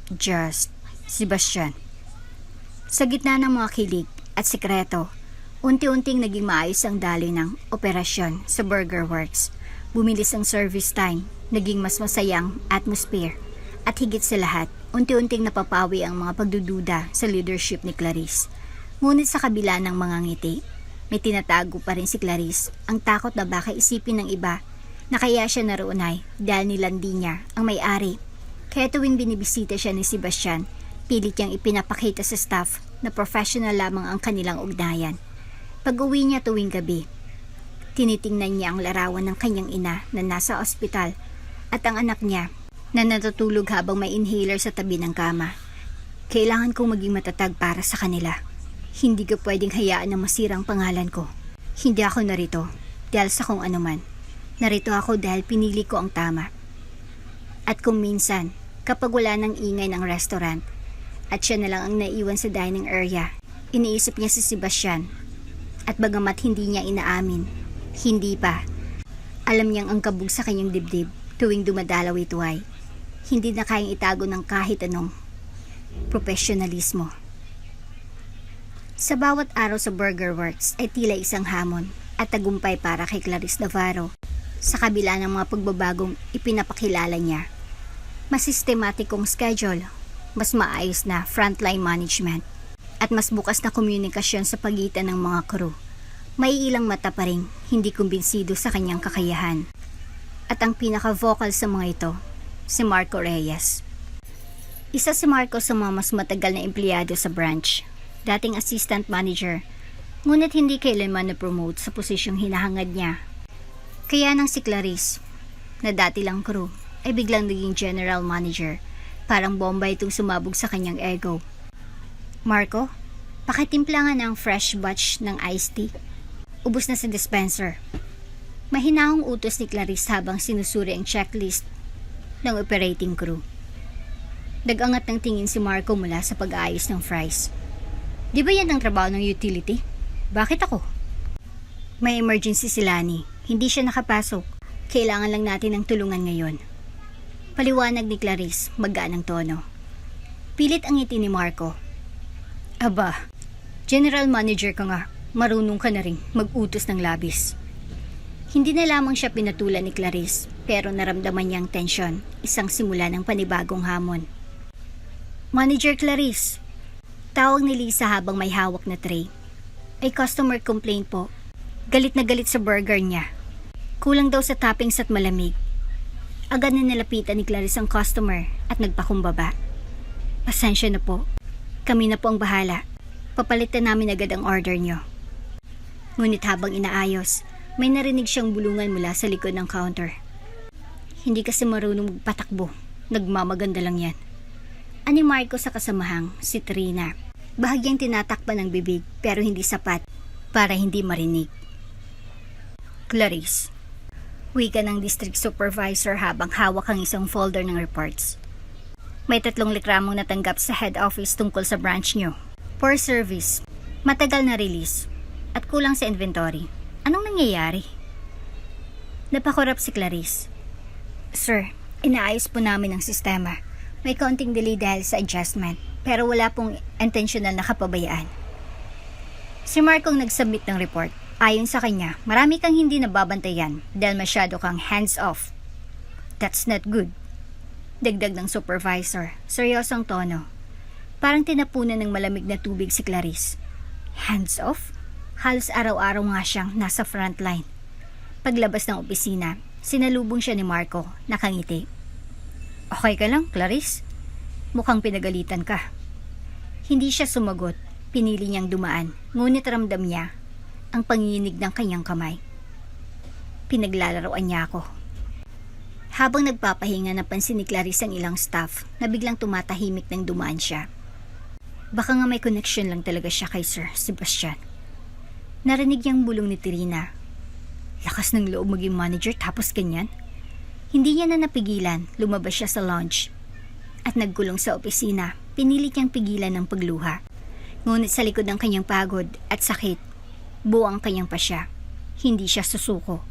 Just Sebastian. Sa gitna ng mga kilig at sikreto, unti-unting naging maayos ang daloy ng operasyon sa Burger Works. Bumilis ang service time, naging mas masayang atmosphere, at higit sa lahat, unti-unting napapawi ang mga pagdududa sa leadership ni Clarice. Ngunit sa kabila ng mga ngiti, may tinatago pa rin si Clarice, ang takot na baka isipin ng iba na kaya siya naroon ay dahil nilandi niya ang may-ari. Kaya tuwing binibisita siya ni Sebastian, pilit niyang ipinapakita sa staff na professional lamang ang kanilang ugnayan. Pag-uwi niya tuwing gabi, tinitingnan niya ang larawan ng kanyang ina na nasa ospital at ang anak niya na natutulog habang may inhaler sa tabi ng kama. Kailangan kong maging matatag para sa kanila. Hindi ko pwedeng hayaan na masira ang pangalan ko. Hindi ako narito dahil sa kung anuman. Narito ako dahil pinili ko ang tama. At kung minsan, kapag wala ng ingay ng restaurant at siya na lang ang naiwan sa dining area, iniisip niya si Sebastian. At bagamat hindi niya inaamin, hindi pa. Alam niyang ang kabog sa kanyang dibdib tuwing dumadalaw ito ay hindi na kayang itago ng kahit anong profesionalismo. Sa bawat araw sa Burger Works ay tila isang hamon at tagumpay para kay Clarice Navarro. Sa kabila ng mga pagbabagong ipinapakilala niya, mas sistematikong schedule, mas maayos na frontline management, at mas bukas na komunikasyon sa pagitan ng mga crew. May ilang mata pa rin hindi kumbinsido sa kanyang kakayahan. At ang pinaka-vocal sa mga ito, si Marco Reyes. Isa si Marco sa mga mas matagal na empleyado sa branch, dating assistant manager, ngunit hindi kailanman na-promote sa posisyong hinahangad niya. Kaya nang si Clarice, na dati lang crew, ay biglang naging general manager, parang bomba itong sumabog sa kanyang ego. Marco, pakitimpla nga ng fresh batch ng iced tea. Ubus na sa dispenser. Mahinahong utos ni Clarice habang sinusuri ang checklist. ng operating crew. Nag-angat ng tingin si Marco mula sa pag-aayos ng fries. Di ba yan ang trabaho ng utility? Bakit ako? May emergency si Lani. Hindi siya nakapasok. Kailangan lang natin ng tulungan ngayon. Paliwanag ni Clarice, magaan ang tono. Pilit ang ngiti ni Marco. Aba, general manager ka nga. Marunong ka na rin mag-utos ng labis. Hindi na lamang siya pinatulan ni Clarice, pero naramdaman niyang tensyon, isang simula ng panibagong hamon. Manager Clarice, tawag ni Lisa habang may hawak na tray. Ay customer complaint po. Galit na galit sa burger niya. Kulang daw sa toppings at malamig. Agad na nilapitan ni Clarice ang customer at nagpakumbaba. Pasensya na po. Kami na po ang bahala. Papalitan namin agad ang order niyo. Ngunit habang inaayos, may narinig siyang bulungan mula sa likod ng counter. Hindi kasi marunong magpatakbo. Nagmamaganda lang yan. Ani Marco sa kasamahang, si Trina. Bahagyang tinatakpan ng bibig pero hindi sapat para hindi marinig. Clarice, wika ng district supervisor habang hawak ang isang folder ng reports. May 3 likramong natanggap sa head office tungkol sa branch nyo. Poor service, matagal na release, at kulang sa inventory. Anong nangyayari? Napakurap si Clarice. Sir, inaayos po namin ang sistema. May kaunting delay dahil sa adjustment, pero wala pong intentional na kapabayaan. Si Marco ang nag-submit ng report. Ayon sa kanya, marami kang hindi nababantayan dahil masyado kang hands-off. That's not good. Dagdag ng supervisor, seryosong tono. Parang tinapunan ng malamig na tubig si Clarice. Hands-off? Halos araw-araw nga siyang nasa frontline. Paglabas ng opisina, sinalubong siya ni Marco, nakangiti. Okay ka lang, Clarice? Mukhang pinagalitan ka. Hindi siya sumagot, pinili niyang dumaan, ngunit ramdam niya ang panginginig ng kanyang kamay. Pinaglalaroan niya ako. Habang nagpapahinga, napansin ni Clarice ang ilang staff na biglang tumatahimik nang dumaan siya. Baka nga may connection lang talaga siya kay Sir Sebastian. Narinig niyang bulong ni Trina. Lakas ng loob maging manager tapos ganyan. Hindi niya na napigilan, lumabas siya sa lounge. At nagkulong sa opisina, pinilit niyang pigilan ng pagluha. Ngunit sa likod ng kanyang pagod at sakit, buwang kanyang pasya. Hindi siya susuko.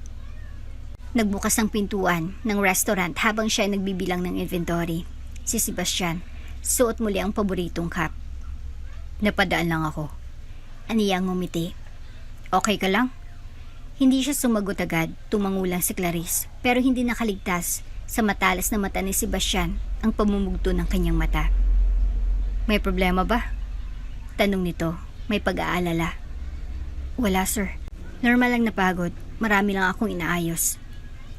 Nagbukas ang pintuan ng restaurant habang siya ay nagbibilang ng inventory. Si Sebastian, suot muli ang paboritong cap. Napadaan lang ako. Aniyang ngumiti. Okay ka lang? Hindi siya sumagot agad, tumango lang si Clarice, pero hindi nakaligtas sa matalas na mata ni Sebastian ang pamumugto ng kanyang mata. May problema ba? Tanong nito, may pag-aalala. Wala sir, normal lang napagod, marami lang akong inaayos.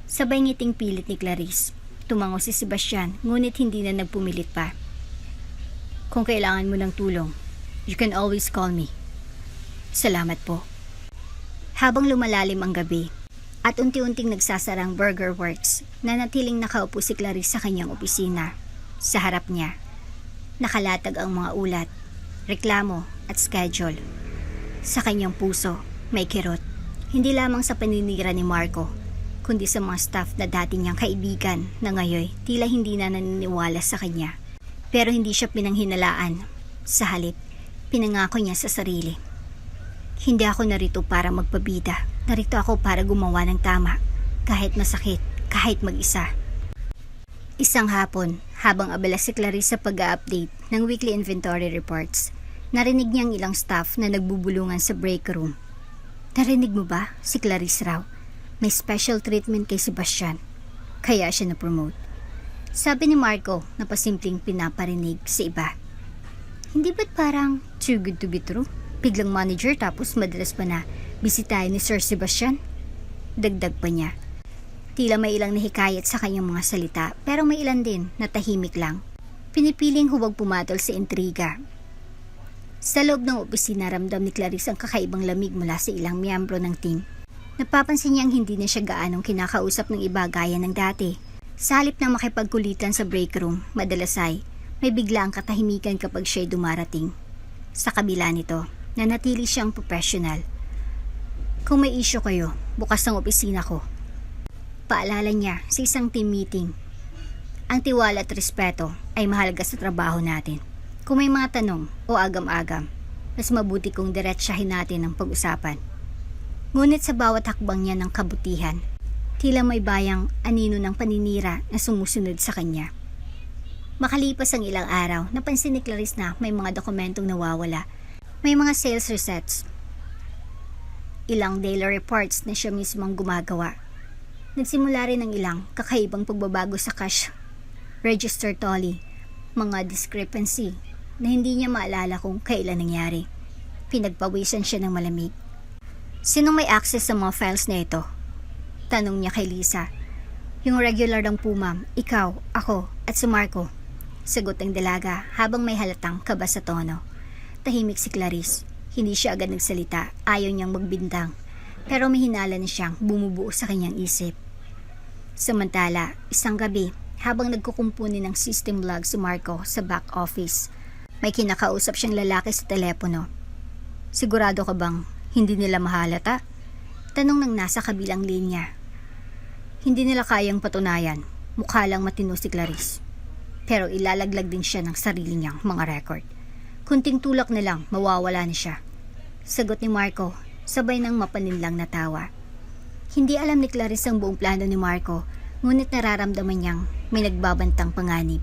Sabay ngiting pilit ni Clarice, tumango si Sebastian ngunit hindi na nagpumilit pa. Kung kailangan mo ng tulong, you can always call me. Salamat po. Habang lumalalim ang gabi at unti-unting nagsasarang Burger Works, nanatiling nakaupo si Clarice sa kanyang opisina. Sa harap niya, nakalatag ang mga ulat, reklamo at schedule. Sa kanyang puso, may kirot. Hindi lamang sa paninira ni Marco, kundi sa mga staff na dati niyang kaibigan na ngayon tila hindi na naniniwala sa kanya. Pero hindi siya pinanghinalaan. Sa halip, pinangako niya sa sarili. Hindi ako narito para magpabida. Narito ako para gumawa ng tama. Kahit masakit, kahit mag-isa. Isang hapon, habang abala si Clarice sa pag-update ng weekly inventory reports, narinig niya ang ilang staff na nagbubulungan sa break room. Narinig mo ba? Si Clarice raw. May special treatment kay Sebastian. Kaya siya na-promote. Sabi ni Marco na pasimpleng pinaparinig sa iba. Hindi ba't parang too good to be true? Biglang manager tapos madalas pa na bisitahin ni Sir Sebastian? Dagdag pa niya. Tila may ilang nahikayat sa kanyang mga salita pero may ilan din na tahimik lang. Pinipiling huwag pumatol sa intriga. Sa loob ng opisina, ramdam ni Clarice ang kakaibang lamig mula sa ilang miyembro ng team. Napapansin niyang hindi na siya gaanong kinakausap ng iba gaya ng dati. Sa halip na makipagkulitan sa break room, madalas ay may bigla ang katahimikan kapag siya'y dumarating. Sa kabila nito, nanatili siyang professional. Kung may issue kayo, bukas ang opisina ko. Paalala niya sa isang team meeting. Ang tiwala at respeto ay mahalaga sa trabaho natin. Kung may mga tanong o agam-agam, mas mabuti kung diretsahin natin ang pag-usapan. Ngunit sa bawat hakbang niya ng kabutihan, tila may bayang anino ng paninira na sumusunod sa kanya. Makalipas ang ilang araw, napansin ni Clarice na may mga dokumentong nawawala. May mga sales receipts, ilang daily reports na siya mismo ang gumagawa. Nagsimula rin ang ilang kakaibang pagbabago sa cash register tally, mga discrepancy na hindi niya maalala kung kailan nangyari. Pinagpawisan siya ng malamig. Sinong may access sa mga files na ito? Tanong niya kay Lisa. Yung regular lang po ma'am, ikaw, ako, at si Marco. Sagot ng dalaga habang may halatang kaba sa tono. Tahimik si Clarice. Hindi siya agad nagsalita, ayaw niyang magbintang. Pero may hinala na siyang bumubuo sa kanyang isip. Samantala, isang gabi, habang nagkukumpuni ng system log si Marco sa back office, may kinakausap siyang lalaki sa telepono. Sigurado ka bang hindi nila mahalata? Tanong ng nasa kabilang linya. Hindi nila kayang patunayan. Mukha lang matino si Clarice. Pero ilalaglag din siya ng sarili niyang mga record. Kunting tulak na lang, mawawala na siya. Sagot ni Marco, sabay ng mapaninlang na tawa. Hindi alam ni Clarice ang buong plano ni Marco, ngunit nararamdaman niyang may nagbabantang panganib.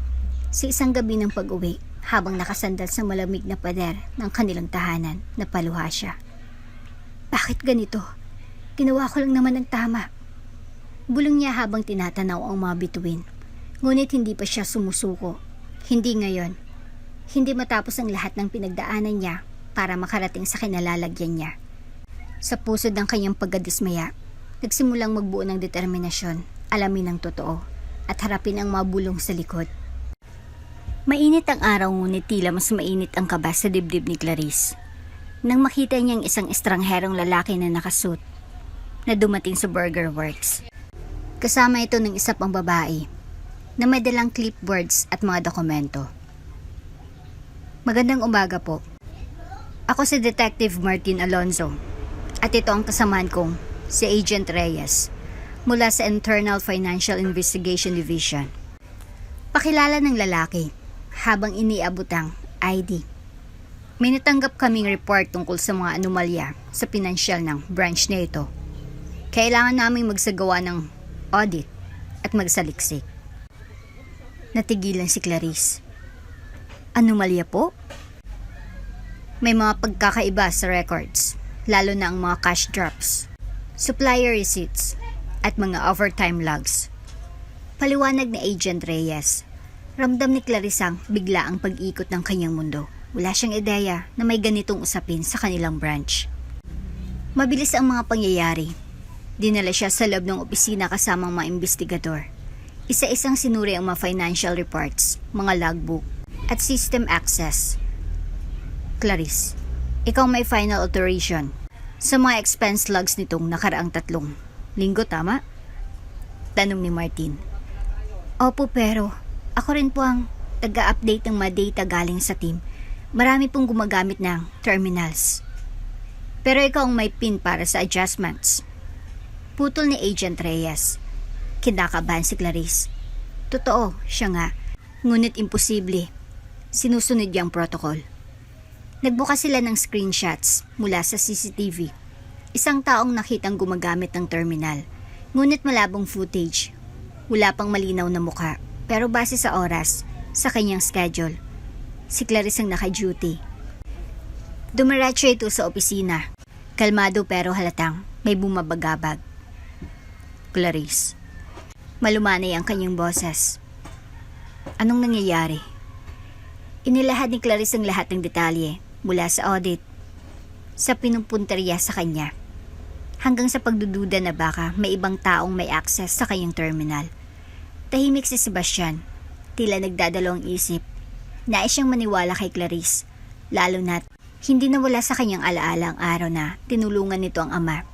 Sa isang gabi ng pag-uwi, habang nakasandal sa malamig na pader ng kanilang tahanan, napaluha siya. Bakit ganito? Ginawa ko lang naman ang tama. Bulong niya habang tinatanaw ang mga bituin. Ngunit hindi pa siya sumusuko. Hindi ngayon. Hindi matapos ang lahat ng pinagdaanan niya para makarating sa kinalalagyan niya. Sa pusod ng kanyang pagkadismaya, nagsimulang magbuo ng determinasyon, alamin ang totoo, at harapin ang mabulong sa likod. Mainit ang araw ngunit tila mas mainit ang kaba sa dibdib ni Clarice. Nang makita niyang isang estrangherong lalaki na nakasuit na dumating sa Burger Works. Kasama ito ng isa pang babae na may dalang clipboards at mga dokumento. Magandang umaga po. Ako si Detective Martin Alonzo at ito ang kasamaan kong si Agent Reyes mula sa Internal Financial Investigation Division. Pakilala ng lalaki habang iniabot ang ID. May natanggap kaming report tungkol sa mga anomalya sa pinansyal ng branch na ito. Kailangan naming magsagawa ng audit at magsaliksik. Natigilan si Clarice. Anomalya po? May mga pagkakaiba sa records, lalo na ang mga cash drops, supplier receipts, at mga overtime logs. Paliwanag ni Agent Reyes. Ramdam ni Clarice ang bigla ang pag-ikot ng kanyang mundo. Wala siyang ideya na may ganitong usapin sa kanilang branch. Mabilis ang mga pangyayari. Dinala siya sa loob ng opisina kasamang mga investigador. Isa-isang sinuri ang mga financial reports, mga logbook, at system access. Clarice, ikaw may final authorization sa mga expense logs nitong nakaraang 3 linggo, tama? Tanong ni Martin. Opo, pero ako rin po ang taga-update ng mga data galing sa team. Marami pong gumagamit ng terminals. Pero ikaw ang may PIN para sa adjustments. Putol ni Agent Reyes. Kinakabahan si Clarice. Totoo, siya nga. Ngunit imposible. Sinusunod niya ang protocol. Nagbukas sila ng screenshots mula sa CCTV. Isang taong nakitang gumagamit ng terminal. Ngunit malabong footage. Wala pang malinaw na mukha. Pero base sa oras, sa kanyang schedule, si Clarice ang naka-duty. Dumiretso ito sa opisina. Kalmado pero halatang may bumabagabag. Clarice. Malumanay ang kanyang boses. Anong nangyayari? Inilahad ni Clarice ang lahat ng detalye mula sa audit, sa pinupunteriya sa kanya, hanggang sa pagdududa na baka may ibang taong may access sa kanyang terminal. Tahimik si Sebastian, tila nagdadalawang isip. Nais siyang maniwala kay Clarice, lalo na't hindi nawala sa kanyang alaala ang araw na tinulungan nito ang ama.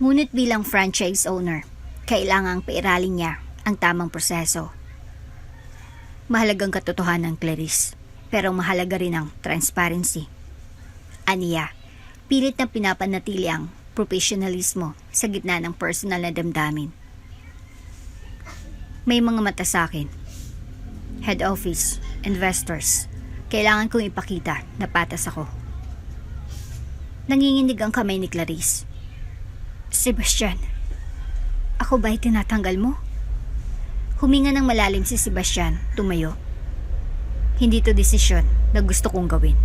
Ngunit bilang franchise owner, kailangang pairalin niya ang tamang proseso. Mahalagang katotohanan, Clarice, pero mahalaga rin ang transparency. Aniya, pilit na pinapanatili ang professionalismo sa gitna ng personal na damdamin. May mga mata sa akin. head office, investors. Kailangan kong ipakita na patas ako. Nanginginig ang kamay ni Clarice. Sebastian, ako ba'y tinatanggal mo? Huminga ng malalim si Sebastian, tumayo. Hindi to desisyon na gusto kong gawin.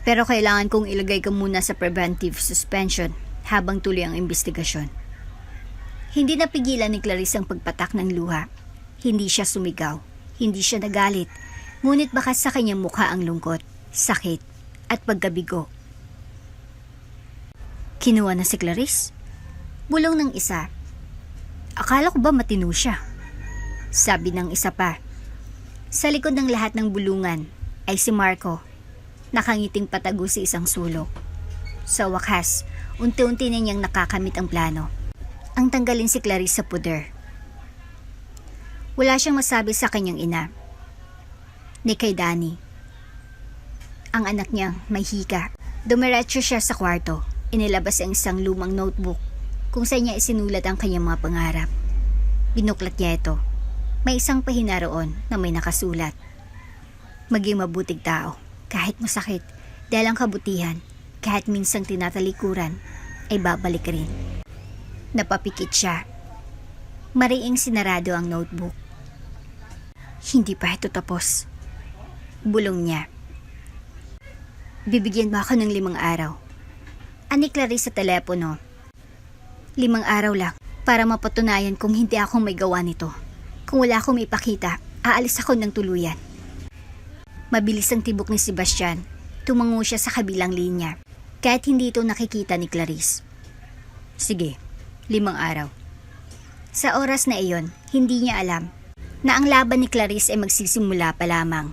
Pero kailangan kong ilagay ka muna sa preventive suspension habang tuloy ang investigasyon. Hindi napigilan ni Clarice ang pagpatak ng luha. Hindi siya sumigaw, hindi siya nagalit, ngunit bakas sa kanyang mukha ang lungkot, sakit, at pagkabigo. Kinuha na si Clarice. Bulong ng isa. Akala ko ba matino siya? Sabi ng isa pa. Sa likod ng lahat ng bulungan ay si Marco, nakangiting patago sa isang sulok. Sa wakas, unti-unti na niyang nakakamit ang plano. Ang tanggalin si Clarice sa puder. Wala siyang masabi sa kanyang ina, ni kay Danny. Ang anak niya may hika. Dumiretso siya sa kwarto. Inilabas ang isang lumang notebook kung saan niya isinulat ang kanyang mga pangarap. Binuklat niya ito. May isang pahina roon na may nakasulat. Maging mabuting tao, kahit masakit, dahil ang kabutihan, kahit minsang tinatalikuran, ay babalik rin. Napapikit siya. Mariing sinarado ang notebook. Hindi pa ito tapos. Bulong niya. Bibigyan mo ako ng 5 araw. Ani Clarice sa telepono. 5 araw lang para mapatunayan kung hindi ako may gawa nito. Kung wala akong maipakita, aalis ako ng tuluyan. Mabilis ang tibok ni Sebastian. Tumango siya sa kabilang linya. Kahit hindi ito nakikita ni Clarice. Sige, 5 araw. Sa oras na iyon, hindi niya alam na ang laban ni Clarice ay magsisimula pa lamang.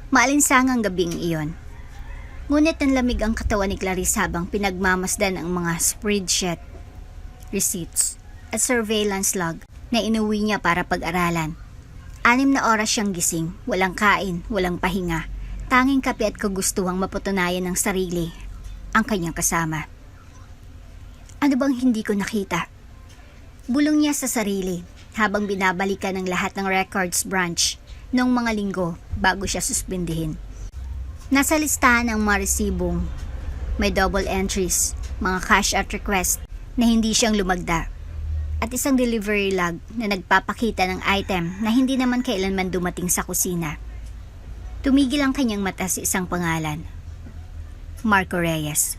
Maalinsangang gabing iyon. Ngunit nanlamig ang katawan ni Clarice habang pinagmamasdan ang mga spreadsheet, receipts, at surveillance log na inuwi niya para pag-aralan. 6 na oras siyang gising, walang kain, walang pahinga, tanging kape at kagustuhang mapatunayan ng sarili ang kanyang kasama. Ano bang hindi ko nakita? Bulong niya sa sarili habang binabalikan ng lahat ng records branch noong mga linggo bago siya suspindihin. Nasa listahan ang mga resibong, may double entries, mga cash out request na hindi siyang lumagda, at isang delivery log na nagpapakita ng item na hindi naman kailanman dumating sa kusina. Tumigil ang kanyang mata sa isang pangalan, Marco Reyes.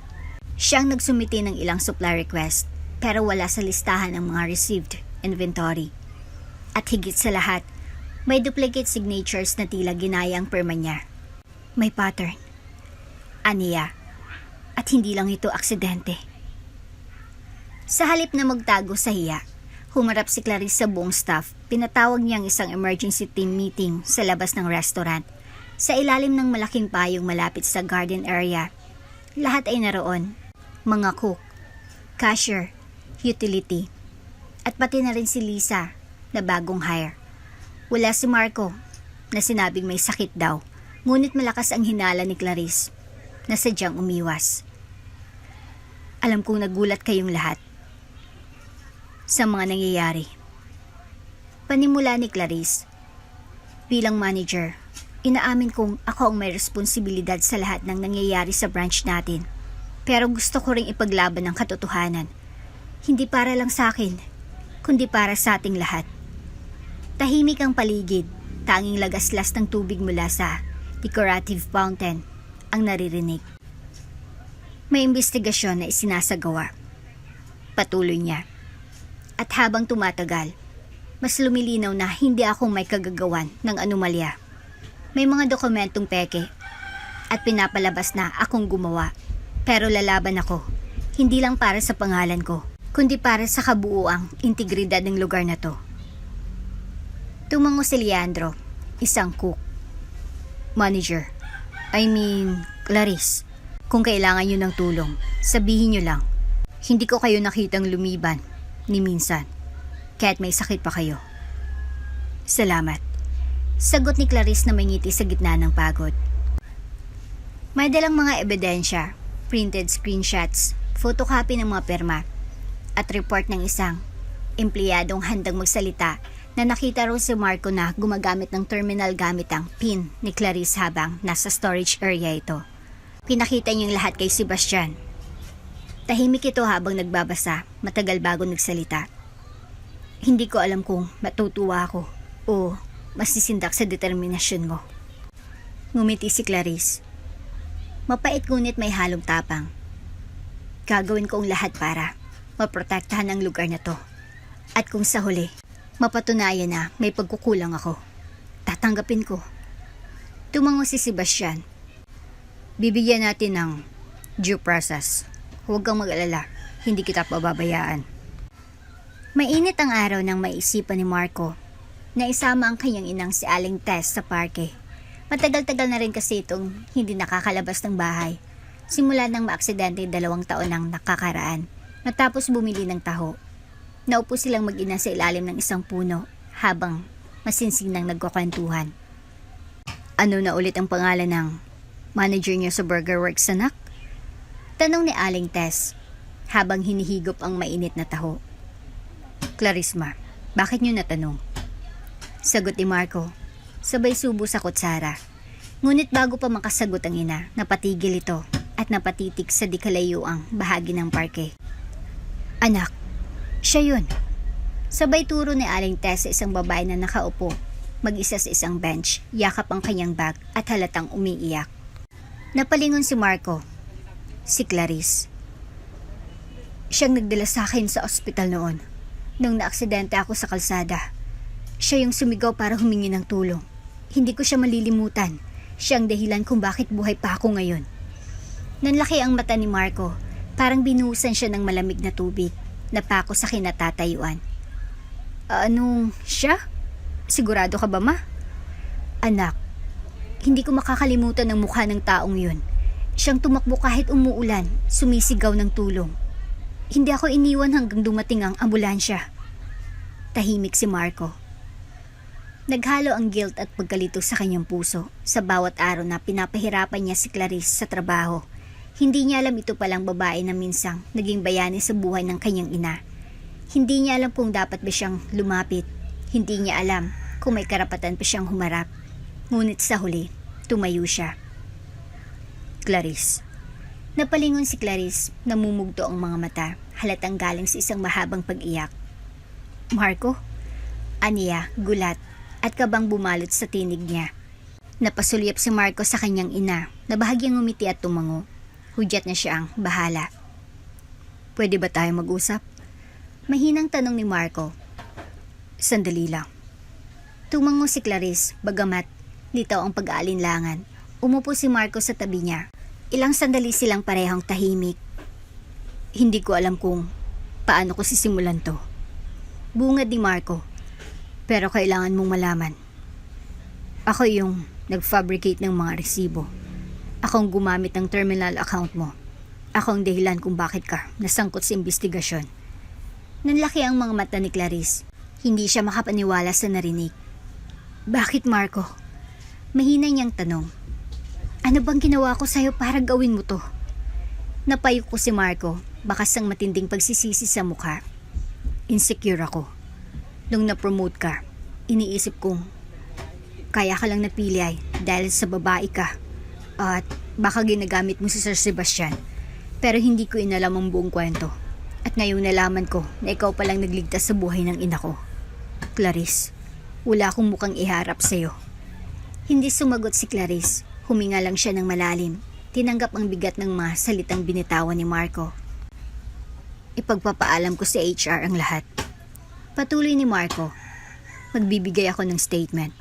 Siyang nagsumiti ng ilang supply request pero wala sa listahan ang mga received inventory. At higit sa lahat, may duplicate signatures na tila ginaya ang pirma niya. May pattern, aniya, at hindi lang ito aksidente. Sa halip na magtago sa hiya, humarap si Clarice sa buong staff. Pinatawag niya ang isang emergency team meeting sa labas ng restaurant. Sa ilalim ng malaking payong malapit sa garden area, lahat ay naroon. Mga cook, cashier, utility, at pati na rin si Lisa na bagong hire. Wala si Marco na sinabing may sakit daw. Ngunit malakas ang hinala ni Clarice na sadyang umiwas. Alam kong nagulat kayong lahat sa mga nangyayari. Panimula ni Clarice. Bilang manager, inaamin kong ako ang may responsibilidad sa lahat ng nangyayari sa branch natin. Pero gusto ko ring ipaglaban ang katotohanan. Hindi para lang sa akin, kundi para sa ating lahat. Tahimik ang paligid, tanging lagaslas ng tubig mula sa decorative fountain ang naririnig. May investigasyon na isinasagawa. Patuloy niya. At habang tumatagal, mas lumilinaw na hindi ako may kagagawan ng anomalya. May mga dokumentong peke at pinapalabas na akong gumawa. Pero lalaban ako, hindi lang para sa pangalan ko, kundi para sa kabuuang integridad ng lugar na to. Tumango si Leandro, isang cook. Manager, Clarice, kung kailangan nyo ng tulong, sabihin nyo lang. Hindi ko kayo nakitang lumiban, ni minsan, kahit may sakit pa kayo. Salamat. Sagot ni Clarice na may ngiti sa gitna ng pagod. May dalang mga ebidensya, printed screenshots, photocopy ng mga perma, at report ng isang empleyadong handang magsalita na nakita raw si Marco na gumagamit ng terminal gamit ang PIN ni Clarice habang nasa storage area ito. Pinakita niyang lahat kay Sebastian. Tahimik ito habang nagbabasa, matagal bago nagsalita. Hindi ko alam kung matutuwa ako o masisindak sa determinasyon mo. Ngumiti si Clarice. Mapait ngunit may halong tapang. Gagawin ko ang lahat para maprotektahan ang lugar na to. At kung sa huli, mapatunayan na may pagkukulang ako, tatanggapin ko. Tumango si Sebastian. Bibigyan natin ng due process. Huwag kang mag-alala, hindi kita pababayaan. Mainit ang araw nang maisipan ni Marco na isama ang kanyang inang si Aling Tess sa parke. Matagal-tagal na rin kasi itong hindi nakakalabas ng bahay. Simula nang maaksidente 2 taon nang nakakaraan. Matapos bumili ng taho, naupo silang mag-ina sa ilalim ng isang puno habang masinsing nang nagkukwentuhan. Ano na ulit ang pangalan ng manager niyo sa Burger Works, anak? Tanong ni Aling Tess habang hinihigop ang mainit na taho. Clarisma, bakit niyo natanong? Sagot ni Marco, sabay subo sa kutsara. Ngunit bago pa makasagot ang ina, napatigil ito at napatitig sa di kalayuang bahagi ng parke. Anak, siya yun. Sabay turo ni Aling Tess sa isang babae na nakaupo, mag-isa sa isang bench, yakap ang kanyang bag at halatang umiiyak. Napalingon si Marco. Si Clarice. Siyang nagdala sa akin sa ospital noon. Nung naaksidente ako sa kalsada. Siya yung sumigaw para humingi ng tulong. Hindi ko siya malilimutan. Siya ang dahilan kung bakit buhay pa ako ngayon. Nanlaki ang mata ni Marco. Parang binuhusan siya ng malamig na tubig. Napako sa kinatatayuan. Anong siya? Sigurado ka ba, ma? Anak, hindi ko makakalimutan ang mukha ng taong yun. Siyang tumakbo kahit umuulan, sumisigaw ng tulong. Hindi ako iniwan hanggang dumating ang ambulansya. Tahimik si Marco. Naghalo ang guilt at pagkalito sa kanyang puso sa bawat araw na pinapahirapan niya si Clarice sa trabaho. Hindi niya alam ito palang babae na minsang naging bayani sa buhay ng kanyang ina. Hindi niya alam kung dapat ba siyang lumapit. Hindi niya alam kung may karapatan pa siyang humarap. Ngunit sa huli, tumayo siya. Clarice. Napalingon si Clarice, namumugto ang mga mata, halatang galing sa isang mahabang pag-iyak. Marco? Aniya, gulat, at kabang bumalot sa tinig niya. Napasulyap si Marco sa kanyang ina, na bahagyang ngumiti at tumango. Hudyat na siya ang bahala. Pwede ba tayo mag-usap? Mahinang tanong ni Marco. Sandali lang. Tumango si Clarice, bagamat litaw ang pag-aalinlangan. Umupo si Marco sa tabi niya. Ilang sandali silang parehong tahimik. Hindi ko alam kung paano ko sisimulan to. Bungad ni Marco. Pero kailangan mong malaman. Ako yung nag-fabricate ng mga resibo. Akong gumamit ng terminal account mo. Ako ang dahilan kung bakit ka nasangkot sa investigasyon. Nanlaki ang mga mata ni Clarice. Hindi siya makapaniwala sa narinig. Bakit, Marco? Mahina niyang tanong. Ano bang ginawa ko sa'yo para gawin mo to? Napayo ko si Marco, bakas ang matinding pagsisisi sa mukha. Insecure ako. Nung na-promote ka, iniisip kong kaya ka lang napili ay dahil sa babae ka. At baka ginagamit mo si Sir Sebastian. Pero hindi ko inalam ang buong kwento. At ngayong nalaman ko na ikaw palang nagligtas sa buhay ng ina ko. Clarice, wala akong mukhang iharap sa'yo. Hindi sumagot si Clarice. Huminga lang siya ng malalim. Tinanggap ang bigat ng mga salitang binitawan ni Marco. Ipagpapaalam ko sa HR ang lahat. Patuloy ni Marco. Magbibigay ako ng statement.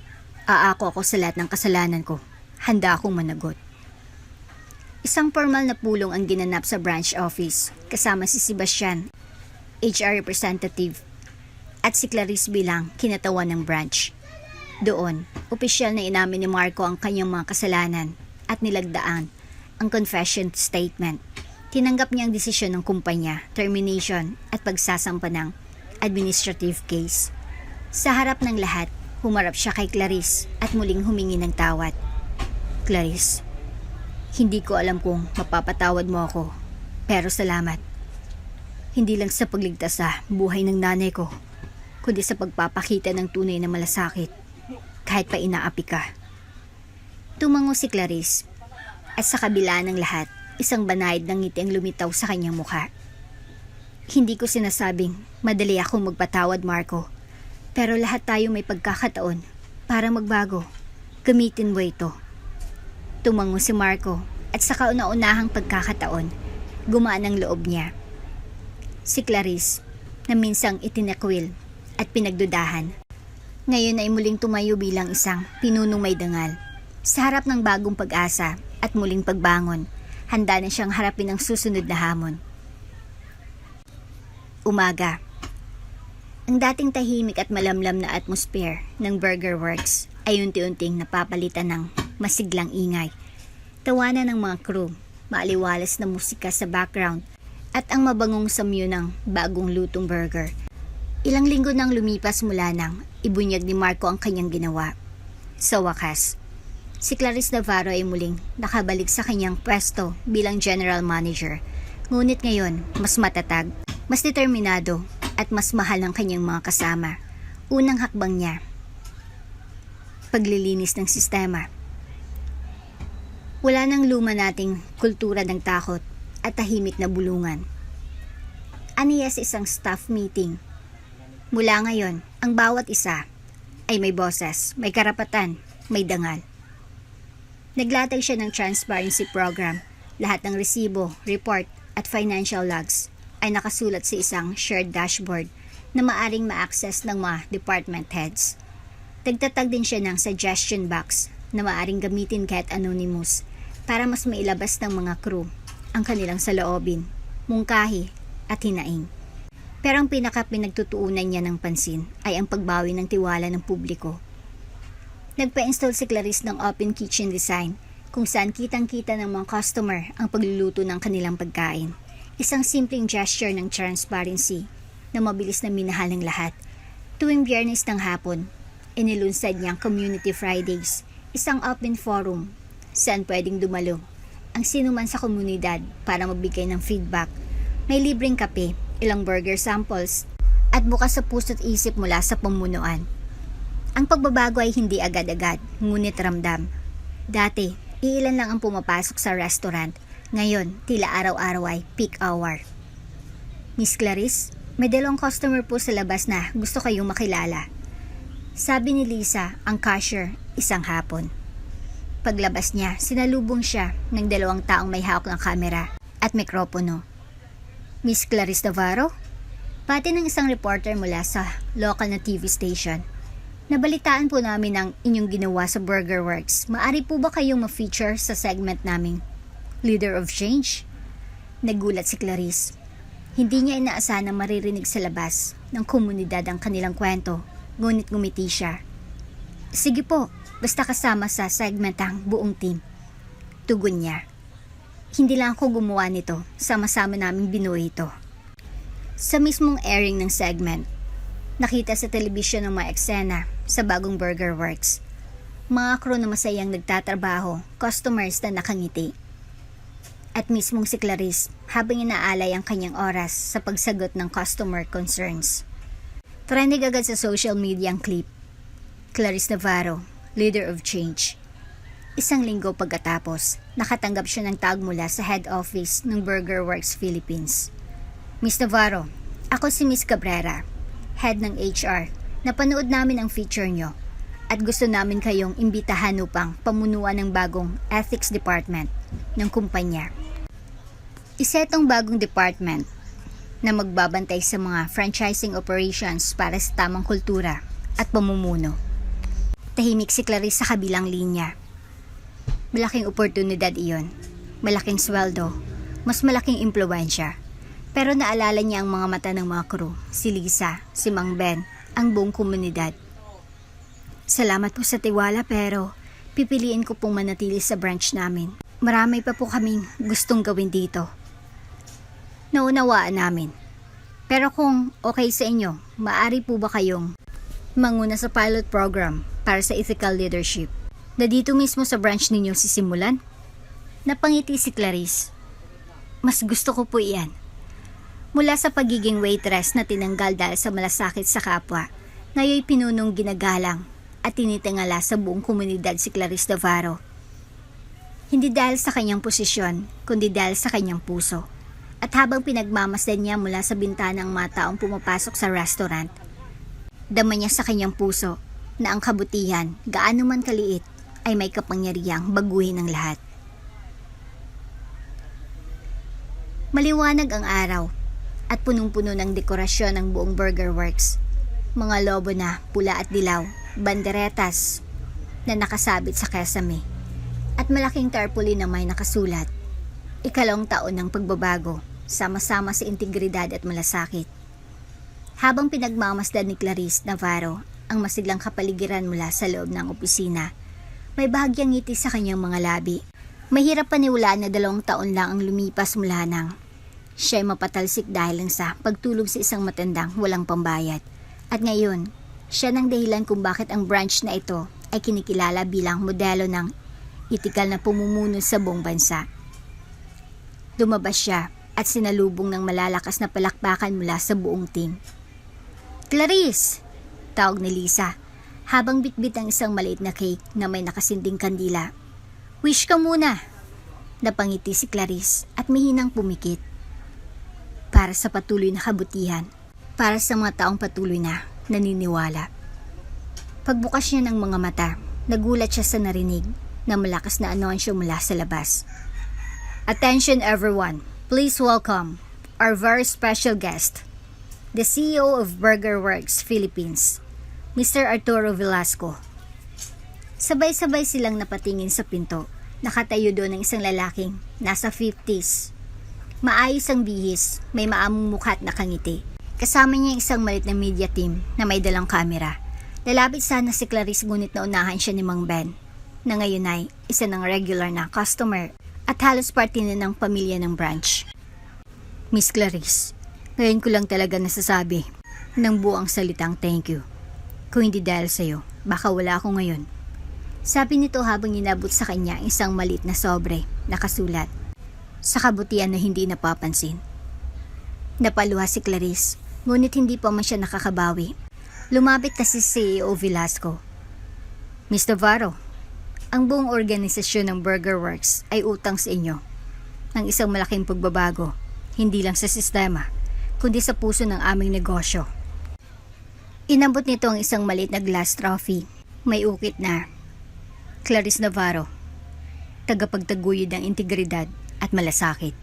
Aako ako sa lahat ng kasalanan ko. Handa akong managot. Isang formal na pulong ang ginanap sa branch office kasama si Sebastian, HR representative, at si Clarice bilang kinatawan ng branch. Doon, opisyal na inamin ni Marco ang kanyang mga kasalanan at nilagdaan ang confession statement. Tinanggap niya ang desisyon ng kumpanya, termination at pagsasampa ng administrative case. Sa harap ng lahat, humarap siya kay Clarice at muling humingi ng tawad. Clarice, hindi ko alam kung mapapatawad mo ako, pero salamat. Hindi lang sa pagligtas sa buhay ng nanay ko, kundi sa pagpapakita ng tunay na malasakit, kahit pa inaapi ka. Tumango si Clarice, at sa kabila ng lahat, isang banayad ng ngiti ang lumitaw sa kanyang mukha. Hindi ko sinasabing madali akong magpatawad, Marco, pero lahat tayo may pagkakataon para magbago. Gamitin mo ito. Tumango si Marco, at sa kauna-unahang pagkakataon, gumaan ang loob niya. Si Clarice, na minsang itinakwil at pinagdudahan, ngayon ay muling tumayo bilang isang pinunong may dangal. Sa harap ng bagong pag-asa at muling pagbangon, handa na siyang harapin ang susunod na hamon. Umaga. Ang dating tahimik at malamlam na atmosphere ng Burger Works ay unti-unting napapalitan ng masiglang ingay. Tawanan ng mga crew, maaliwalas na musika sa background, at ang mabangong samyo ng bagong lutong burger. Ilang linggo nang lumipas mula nang ibunyag ni Marco ang kanyang ginawa. Sa wakas, si Clarice Navarro ay muling nakabalik sa kanyang pwesto bilang general manager. Ngunit ngayon, mas matatag, mas determinado, at mas mahal ang kanyang mga kasama. Unang hakbang niya, paglilinis ng sistema. Wala nang luma nating kultura ng takot at tahimik na bulungan. Aniya sa isang staff meeting. Mula ngayon, ang bawat isa ay may boses, may karapatan, may dangal. Naglatag siya ng transparency program. Lahat ng resibo, report at financial logs ay nakasulat sa isang shared dashboard na maaring ma-access ng mga department heads. Nagtatag din siya ng suggestion box na maaring gamitin kahit anonymous para mas mailabas ng mga crew ang kanilang saloobin, mungkahi at hinaing. Pero ang pinaka-pinagtutuunan niya ng pansin ay ang pagbawi ng tiwala ng publiko. Nagpa-install si Clarice ng open kitchen design kung saan kitang-kita ng mga customer ang pagluluto ng kanilang pagkain. Isang simpleng gesture ng transparency na mabilis na minahal ng lahat. Tuwing Biyernes ng hapon, inilunsad niyang Community Fridays, isang open forum saan pwedeng dumalo ang sinuman sa komunidad para magbigay ng feedback. May libreng kape, ilang burger samples, at bukas sa puso't isip mula sa pamunuan. Ang pagbabago ay hindi agad-agad, ngunit ramdam. Dati, iilan lang ang pumapasok sa restaurant. Ngayon, tila araw-araw ay peak hour. Miss Clarice, may dalawang customer po sa labas na gusto kayong makilala. Sabi ni Lisa, ang cashier, isang hapon. Paglabas niya, sinalubong siya ng dalawang taong may hawak ng kamera at mikropono. Miss Clarice Navarro? Pati ng isang reporter mula sa local na TV station. Nabalitaan po namin ang inyong ginawa sa Burger Works. Maari po ba kayong ma-feature sa segment naming Leader of Change? Nagulat si Clarice. Hindi niya inaasahan na maririnig sa labas ng komunidad ang kanilang kwento, ngunit ngumiti siya. Sige po, basta kasama sa segment ang buong team. Tugon niya. Hindi lang ako gumawa nito, sama-sama naming binuo ito. Sa mismong airing ng segment, nakita sa telebisyon ng mga eksena sa bagong Burger Works. Mga crew na masayang nagtatrabaho, customers na nakangiti. At mismong si Clarice habang inaalay ang kanyang oras sa pagsagot ng customer concerns. Trending agad sa social media ang clip. Clarice Navarro, Leader of Change. Isang linggo pagkatapos, nakatanggap siya ng tawag mula sa head office ng Burger Works Philippines. Miss Navarro, ako si Miss Cabrera, head ng HR. Napanood namin ang feature nyo at gusto namin kayong imbitahan upang pamunuan ng bagong ethics department ng kumpanya. Isa itong bagong department na magbabantay sa mga franchising operations para sa tamang kultura at pamumuno. Tahimik si Clarice sa kabilang linya. Malaking oportunidad iyon, malaking sweldo, mas malaking impluwensya. Pero naalala niya ang mga mata ng mga crew, si Lisa, si Mang Ben, ang buong komunidad. Salamat po sa tiwala pero pipiliin ko pong manatili sa branch namin. Marami pa po kaming gustong gawin dito. Naunawaan namin. Pero kung okay sa inyo, maaari po ba kayong manguna sa pilot program para sa ethical leadership na dito mismo sa branch ninyo sisimulan? Napangiti si Clarice. Mas gusto ko po iyan. Mula sa pagiging waitress na tinanggal dahil sa malasakit sa kapwa, Ngayon pinunong ginagalang at tinitingala sa buong komunidad si Clarice Navarro. Hindi dahil sa kanyang posisyon, kundi dahil sa kanyang puso. At habang pinagmamasdan niya mula sa bintana ang mga taong pumapasok sa restaurant, dama niya sa kanyang puso na ang kabutihan, gaano man kaliit, ay may kapangyarihang baguhin ang lahat. Maliwanag ang araw at punong-puno ng dekorasyon ng buong Burger Works. Mga lobo na pula at dilaw, banderetas na nakasabit sa kesame, at malaking tarpaulin na may nakasulat, "Ikalawang taon ng pagbabago, sama-sama sa integridad at malasakit." Habang pinagmamasdan ni Clarice Navarro ang masiglang kapaligiran mula sa loob ng opisina, may bahagyang ngiti sa kanyang mga labi. Mahirap paniwalaan na 2 taon lang ang lumipas mula nang siya'y mapatalsik dahil lang sa pagtulog sa isang matandang walang pambayad. At ngayon, siya ng dahilan kung bakit ang branch na ito ay kinikilala bilang modelo ng itikal na pumumuno sa buong bansa. Lumabas siya at sinalubong ng malalakas na palakpakan mula sa buong team. "Clarice!" tawag ni Lisa habang bitbit ang isang maliit na cake na may nakasinding kandila. "Wish ka muna!" Napangiti si Clarice at mihinang pumikit. Para sa patuloy na kabutihan, para sa mga taong patuloy na naniniwala. Pagbukas niya ng mga mata, nagulat siya sa narinig na malakas na anunsyo mula sa labas. "Attention everyone, please welcome our very special guest, the CEO of Burger Works Philippines, Mr. Arturo Velasco." Sabay-sabay silang napatingin sa pinto. Nakatayo doon ang isang lalaking nasa 50s. Maayos ang bihis, may maamong mukha at nakangiti. Kasama niya isang malit na media team na may dalang kamera. Lalapit sana si Clarice ngunit naunahan siya ni Mang Ben, na ngayon ay isa ng regular na customer at halos parte na ng pamilya ng branch. "Miss Clarice, ngayon ko lang talaga nasasabi ng buong salitang thank you. Kung hindi dahil sa'yo, baka wala ako ngayon." Sabi nito habang inabot sa kanya isang maliit na sobre, nakasulat, "Sa kabutihan na hindi napapansin." Napaluha si Clarice, ngunit hindi pa man siya nakakabawi. Lumapit na si CEO Velasco. "Mr. Navarro, ang buong organisasyon ng Burger Works ay utang sa inyo ng isang malaking pagbabago, hindi lang sa sistema, kundi sa puso ng aming negosyo." Inabot nito ang isang maliit na glass trophy. May ukit na, "Clarice Navarro, tagapagtaguyod ng integridad at malasakit.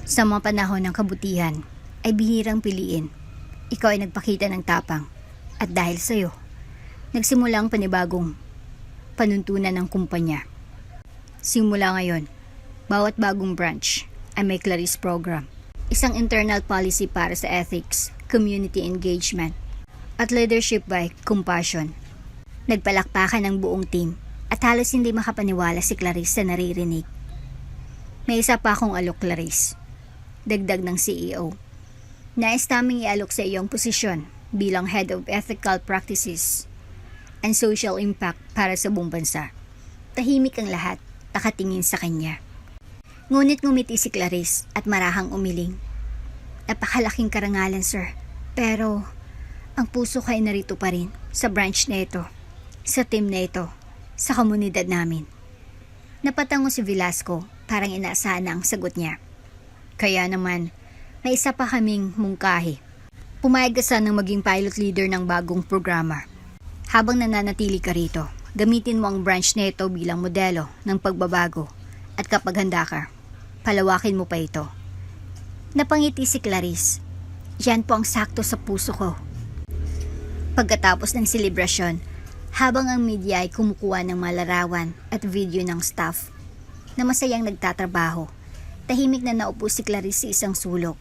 Sa mga panahon ng kabutihan ay bihirang piliin. Ikaw ay nagpakita ng tapang at dahil sa iyo, nagsimula ang panibagong panuntunan ng kumpanya. Simula ngayon, bawat bagong branch ay may Clarice program, isang internal policy para sa ethics, community engagement, at leadership by compassion." Nagpalakpakan ng buong team at halos hindi makapaniwala si Clarice sa naririnig. "May isa pa akong alok, Clarice," dagdag ng CEO. "Nais naming ialok sa iyong posisyon bilang Head of Ethical Practices and Social Impact para sa buong bansa." Tahimik ang lahat, nakatingin sa kanya. Ngunit ngumiti si Clarice at marahang umiling. "Napakalaking karangalan, sir. Pero ang puso ko ay narito pa rin sa branch na ito, sa team na ito, sa komunidad namin." Napatango si Velasco, parang inaasahan na ang sagot niya. "Kaya naman, may isa pa kaming mungkahi. Pumayag ka sanang maging pilot leader ng bagong programa. Habang nananatili ka rito, gamitin mo ang branch na ito bilang modelo ng pagbabago at kapag handa ka, palawakin mo pa ito." Napangiti si Clarice. "Yan po ang sakto sa puso ko." Pagkatapos ng selebrasyon, habang ang media ay kumukuha ng malarawan at video ng staff na masayang nagtatrabaho, tahimik na naupo si Clarice sa isang sulok.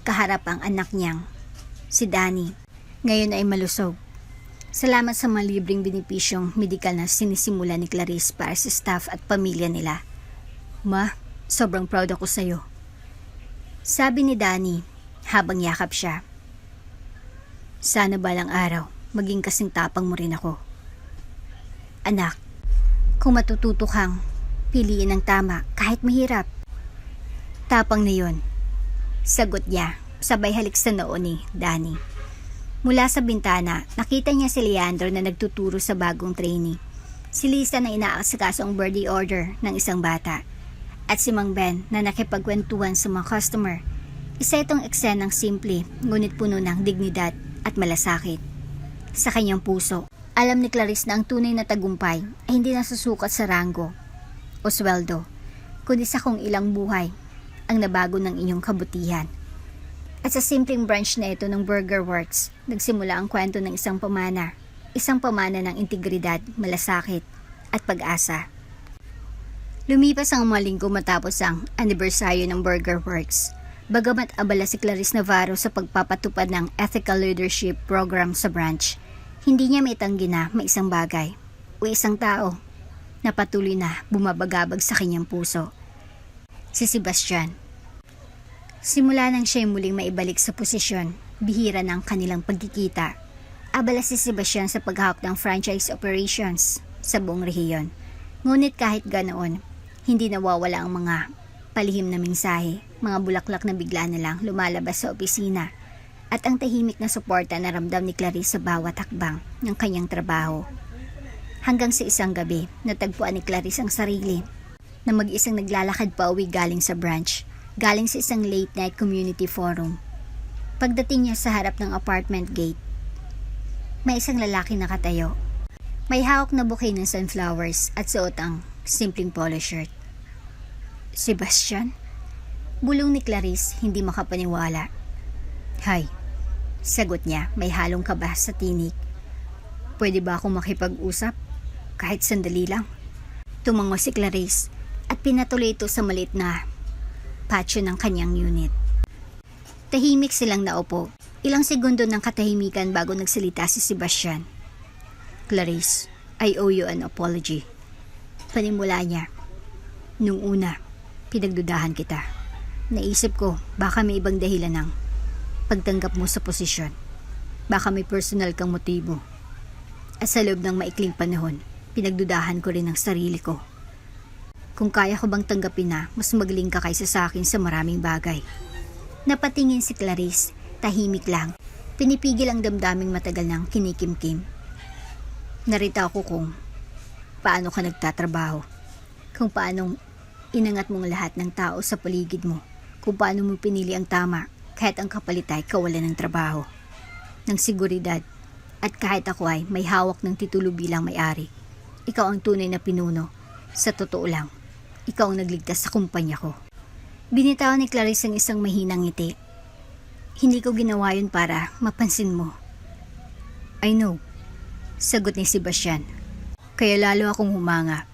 Kaharap ang anak niyang, si Danny, ngayon ay malusog. Salamat sa mga libreng benepisyong medikal na sinisimula ni Clarice para sa staff at pamilya nila. "Ma, sobrang proud ako sa'yo," sabi ni Danny habang yakap siya. "Sana balang araw, maging kasing tapang mo rin ako." "Anak, kung matututo kang piliin ang tama kahit mahirap, tapang na yun," sagot niya sabay halik sa noo ni Danny. Mula sa bintana, nakita niya si Leandro na nagtuturo sa bagong trainee. Si Lisa na inaasikaso ang birthday order ng isang bata. At si Mang Ben na nakipagkwentuhan sa mga customer. Isa itong eksenang simple, ngunit puno ng dignidad at malasakit. Sa kanyang puso, alam ni Clarice na ang tunay na tagumpay ay hindi nasusukat sa ranggo o sweldo, kundi sa kung ilang buhay ang nabago ng inyong kabutihan. At sa simpleng branch na ito ng Burger Works, nagsimula ang kwento ng isang pamana ng integridad, malasakit at pag-asa. Lumipas ang mga linggo matapos ang anibersaryo ng Burger Works. Bagamat abala si Clarice Navarro sa pagpapatupad ng ethical leadership program sa branch, hindi niya maitanggi na may isang bagay o isang tao na patuloy na bumabagabag sa kanyang puso. Si Sebastian. Simula nang siya muling maibalik sa posisyon, bihira ng kanilang pagkikita. Abala si Sebastian sa paghahawak ng franchise operations sa buong rehiyon. Ngunit kahit ganoon, hindi nawawala ang mga palihim na mensahe, mga bulaklak na bigla na lang lumalabas sa opisina, at ang tahimik na suporta na ramdam ni Clarice sa bawat hakbang ng kanyang trabaho. Hanggang sa isang gabi, natagpuan ni Clarice ang sarili na mag-isang naglalakad pa uwi galing sa branch, galing sa isang late night community forum. Pagdating niya sa harap ng apartment gate, may isang lalaki nakatayo. May hawak na bouquet ng sunflowers at suot ang simpleng polo shirt. Sebastian? Bulong ni Clarice, hindi makapaniwala. Hi, sagot niya, may halong kaba sa tinig. Pwede ba akong makipag-usap? Kahit sandali lang. Tumango si Clarice at pinatuloy ito sa maliit na patio ng kanyang unit. Tahimik silang naupo. Ilang segundo ng katahimikan bago nagsalita si Sebastian. Clarice, I owe you an apology. Panimula niya. Nung una, pinagdudahan kita. Naisip ko, baka may ibang dahilan ng pagtanggap mo sa posisyon. Baka may personal kang motibo. At sa loob ng maikling panahon, pinagdudahan ko rin ang sarili ko. Kung kaya ko bang tanggapin na mas magaling ka kaysa sa akin sa maraming bagay. Napatingin si Clarice, tahimik lang. Pinipigil ang damdaming matagal ng kinikimkim. Narita ako kung paano ka nagtatrabaho. Kung paano inangat mong lahat ng tao sa paligid mo. Kung paano mo pinili ang tama kahit ang kapalit ay kawalan ng trabaho. Ng seguridad. At kahit ako ay may hawak ng titulo bilang may-ari. Ikaw ang tunay na pinuno. Sa totoo lang, ikaw ang nagligtas sa kumpanya ko. Binitawan ni Clarice ang isang mahinang ngiti. Hindi ko ginawa yun para mapansin mo. I know, sagot ni Sebastian. Kaya lalo akong humanga.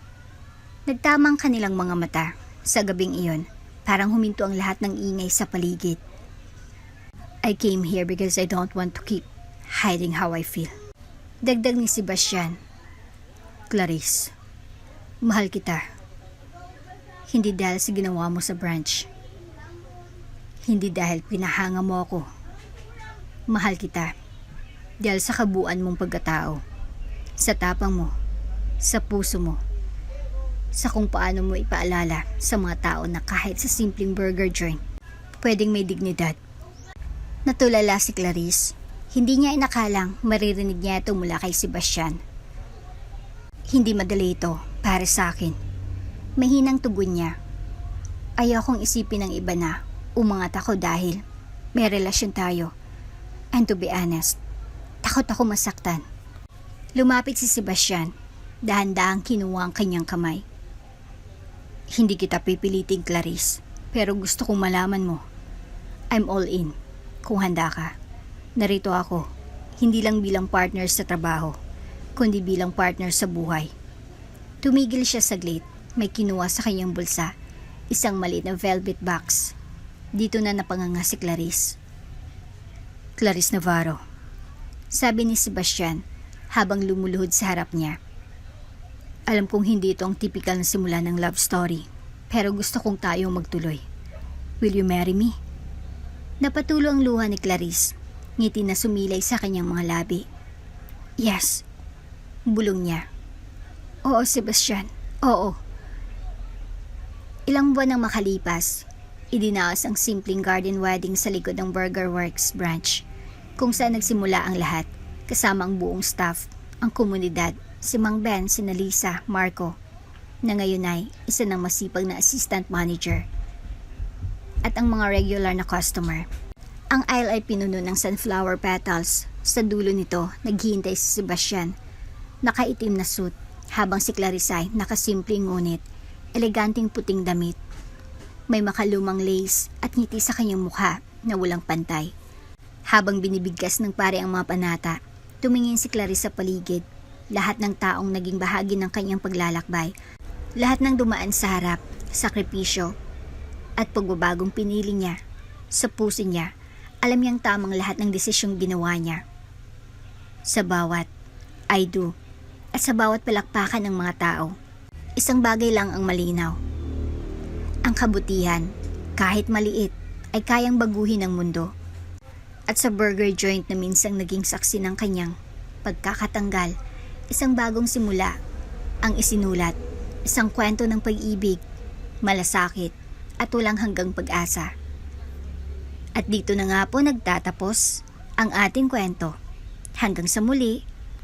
Nagtamang kanilang mga mata sa gabing iyon. Parang huminto ang lahat ng ingay sa paligid. I came here because I don't want to keep hiding how I feel. Dagdag ni Sebastian. Clarice, mahal kita. Hindi dahil sa ginawa mo sa branch. Hindi dahil pinahanga mo ako. Mahal kita dahil sa kabuuan mong pagkatao. Sa tapang mo. Sa puso mo. Sa kung paano mo ipaalala sa mga tao na kahit sa simpleng burger joint, pwedeng may dignidad. Natulala si Clarice. Hindi niya inakalang maririnig niya ito mula kay Sebastian. Hindi madali ito para sa akin. Mahinang tugon niya. Ayokong isipin ng iba na umangat ako dahil may relasyon tayo. And to be honest, takot ako masaktan. Lumapit si Sebastian, dahan-dahang kinuha ang kanyang kamay. Hindi kita pipiliting, Clarice, pero gusto kong malaman mo. I'm all in, kung handa ka. Narito ako, hindi lang bilang partner sa trabaho, kundi bilang partner sa buhay. Tumigil siya saglit. May kinuha sa kanyang bulsa, isang maliit na velvet box. Dito na napanganga si Clarice. Clarice Navarro, sabi ni Sebastian habang lumuluhod sa harap niya. Alam kong hindi ito ang typical na simula ng love story, pero gusto kong tayong magtuloy. Will you marry me? Napatulo ang luha ni Clarice, ngiti na sumilay sa kanyang mga labi. Yes, bulong niya. Oo, Sebastian, oo. Ilang buwan nang makalipas, idinaos ang simpleng garden wedding sa likod ng Burger Works branch. kung saan nagsimula ang lahat, kasama ang buong staff, ang komunidad, si Mang Ben, sina Lisa, Marco, na ngayon ay isa ng masipag na assistant manager, at ang mga regular na customer. Ang aisle ay pinuno ng sunflower petals. Sa dulo nito, naghihintay si Sebastian, nakaitim na suit, habang si Clarissa ay nakasimpleng ngunit eleganteng puting damit. May makalumang lace at ngiti sa kanyang mukha na walang pantay. Habang binibigkas ng pare ang mga panata, tumingin si Clarissa paligid. Lahat ng taong naging bahagi ng kanyang paglalakbay, lahat ng dumaan sa harap, sakripisyo, at pagbabagong pinili niya. Sa puso niya, alam niyang tamang lahat ng desisyong ginawa niya. Sa bawat I do, at sa bawat palakpakan ng mga tao, isang bagay lang ang malinaw. Ang kabutihan, kahit maliit, ay kayang baguhin ang mundo. At sa burger joint na minsang naging saksi ng kanyang pagkakatanggal, isang bagong simula ang isinulat, isang kwento ng pag-ibig, malasakit, at walang hanggang pag-asa. At dito na nga po nagtatapos ang ating kwento. Hanggang sa muli.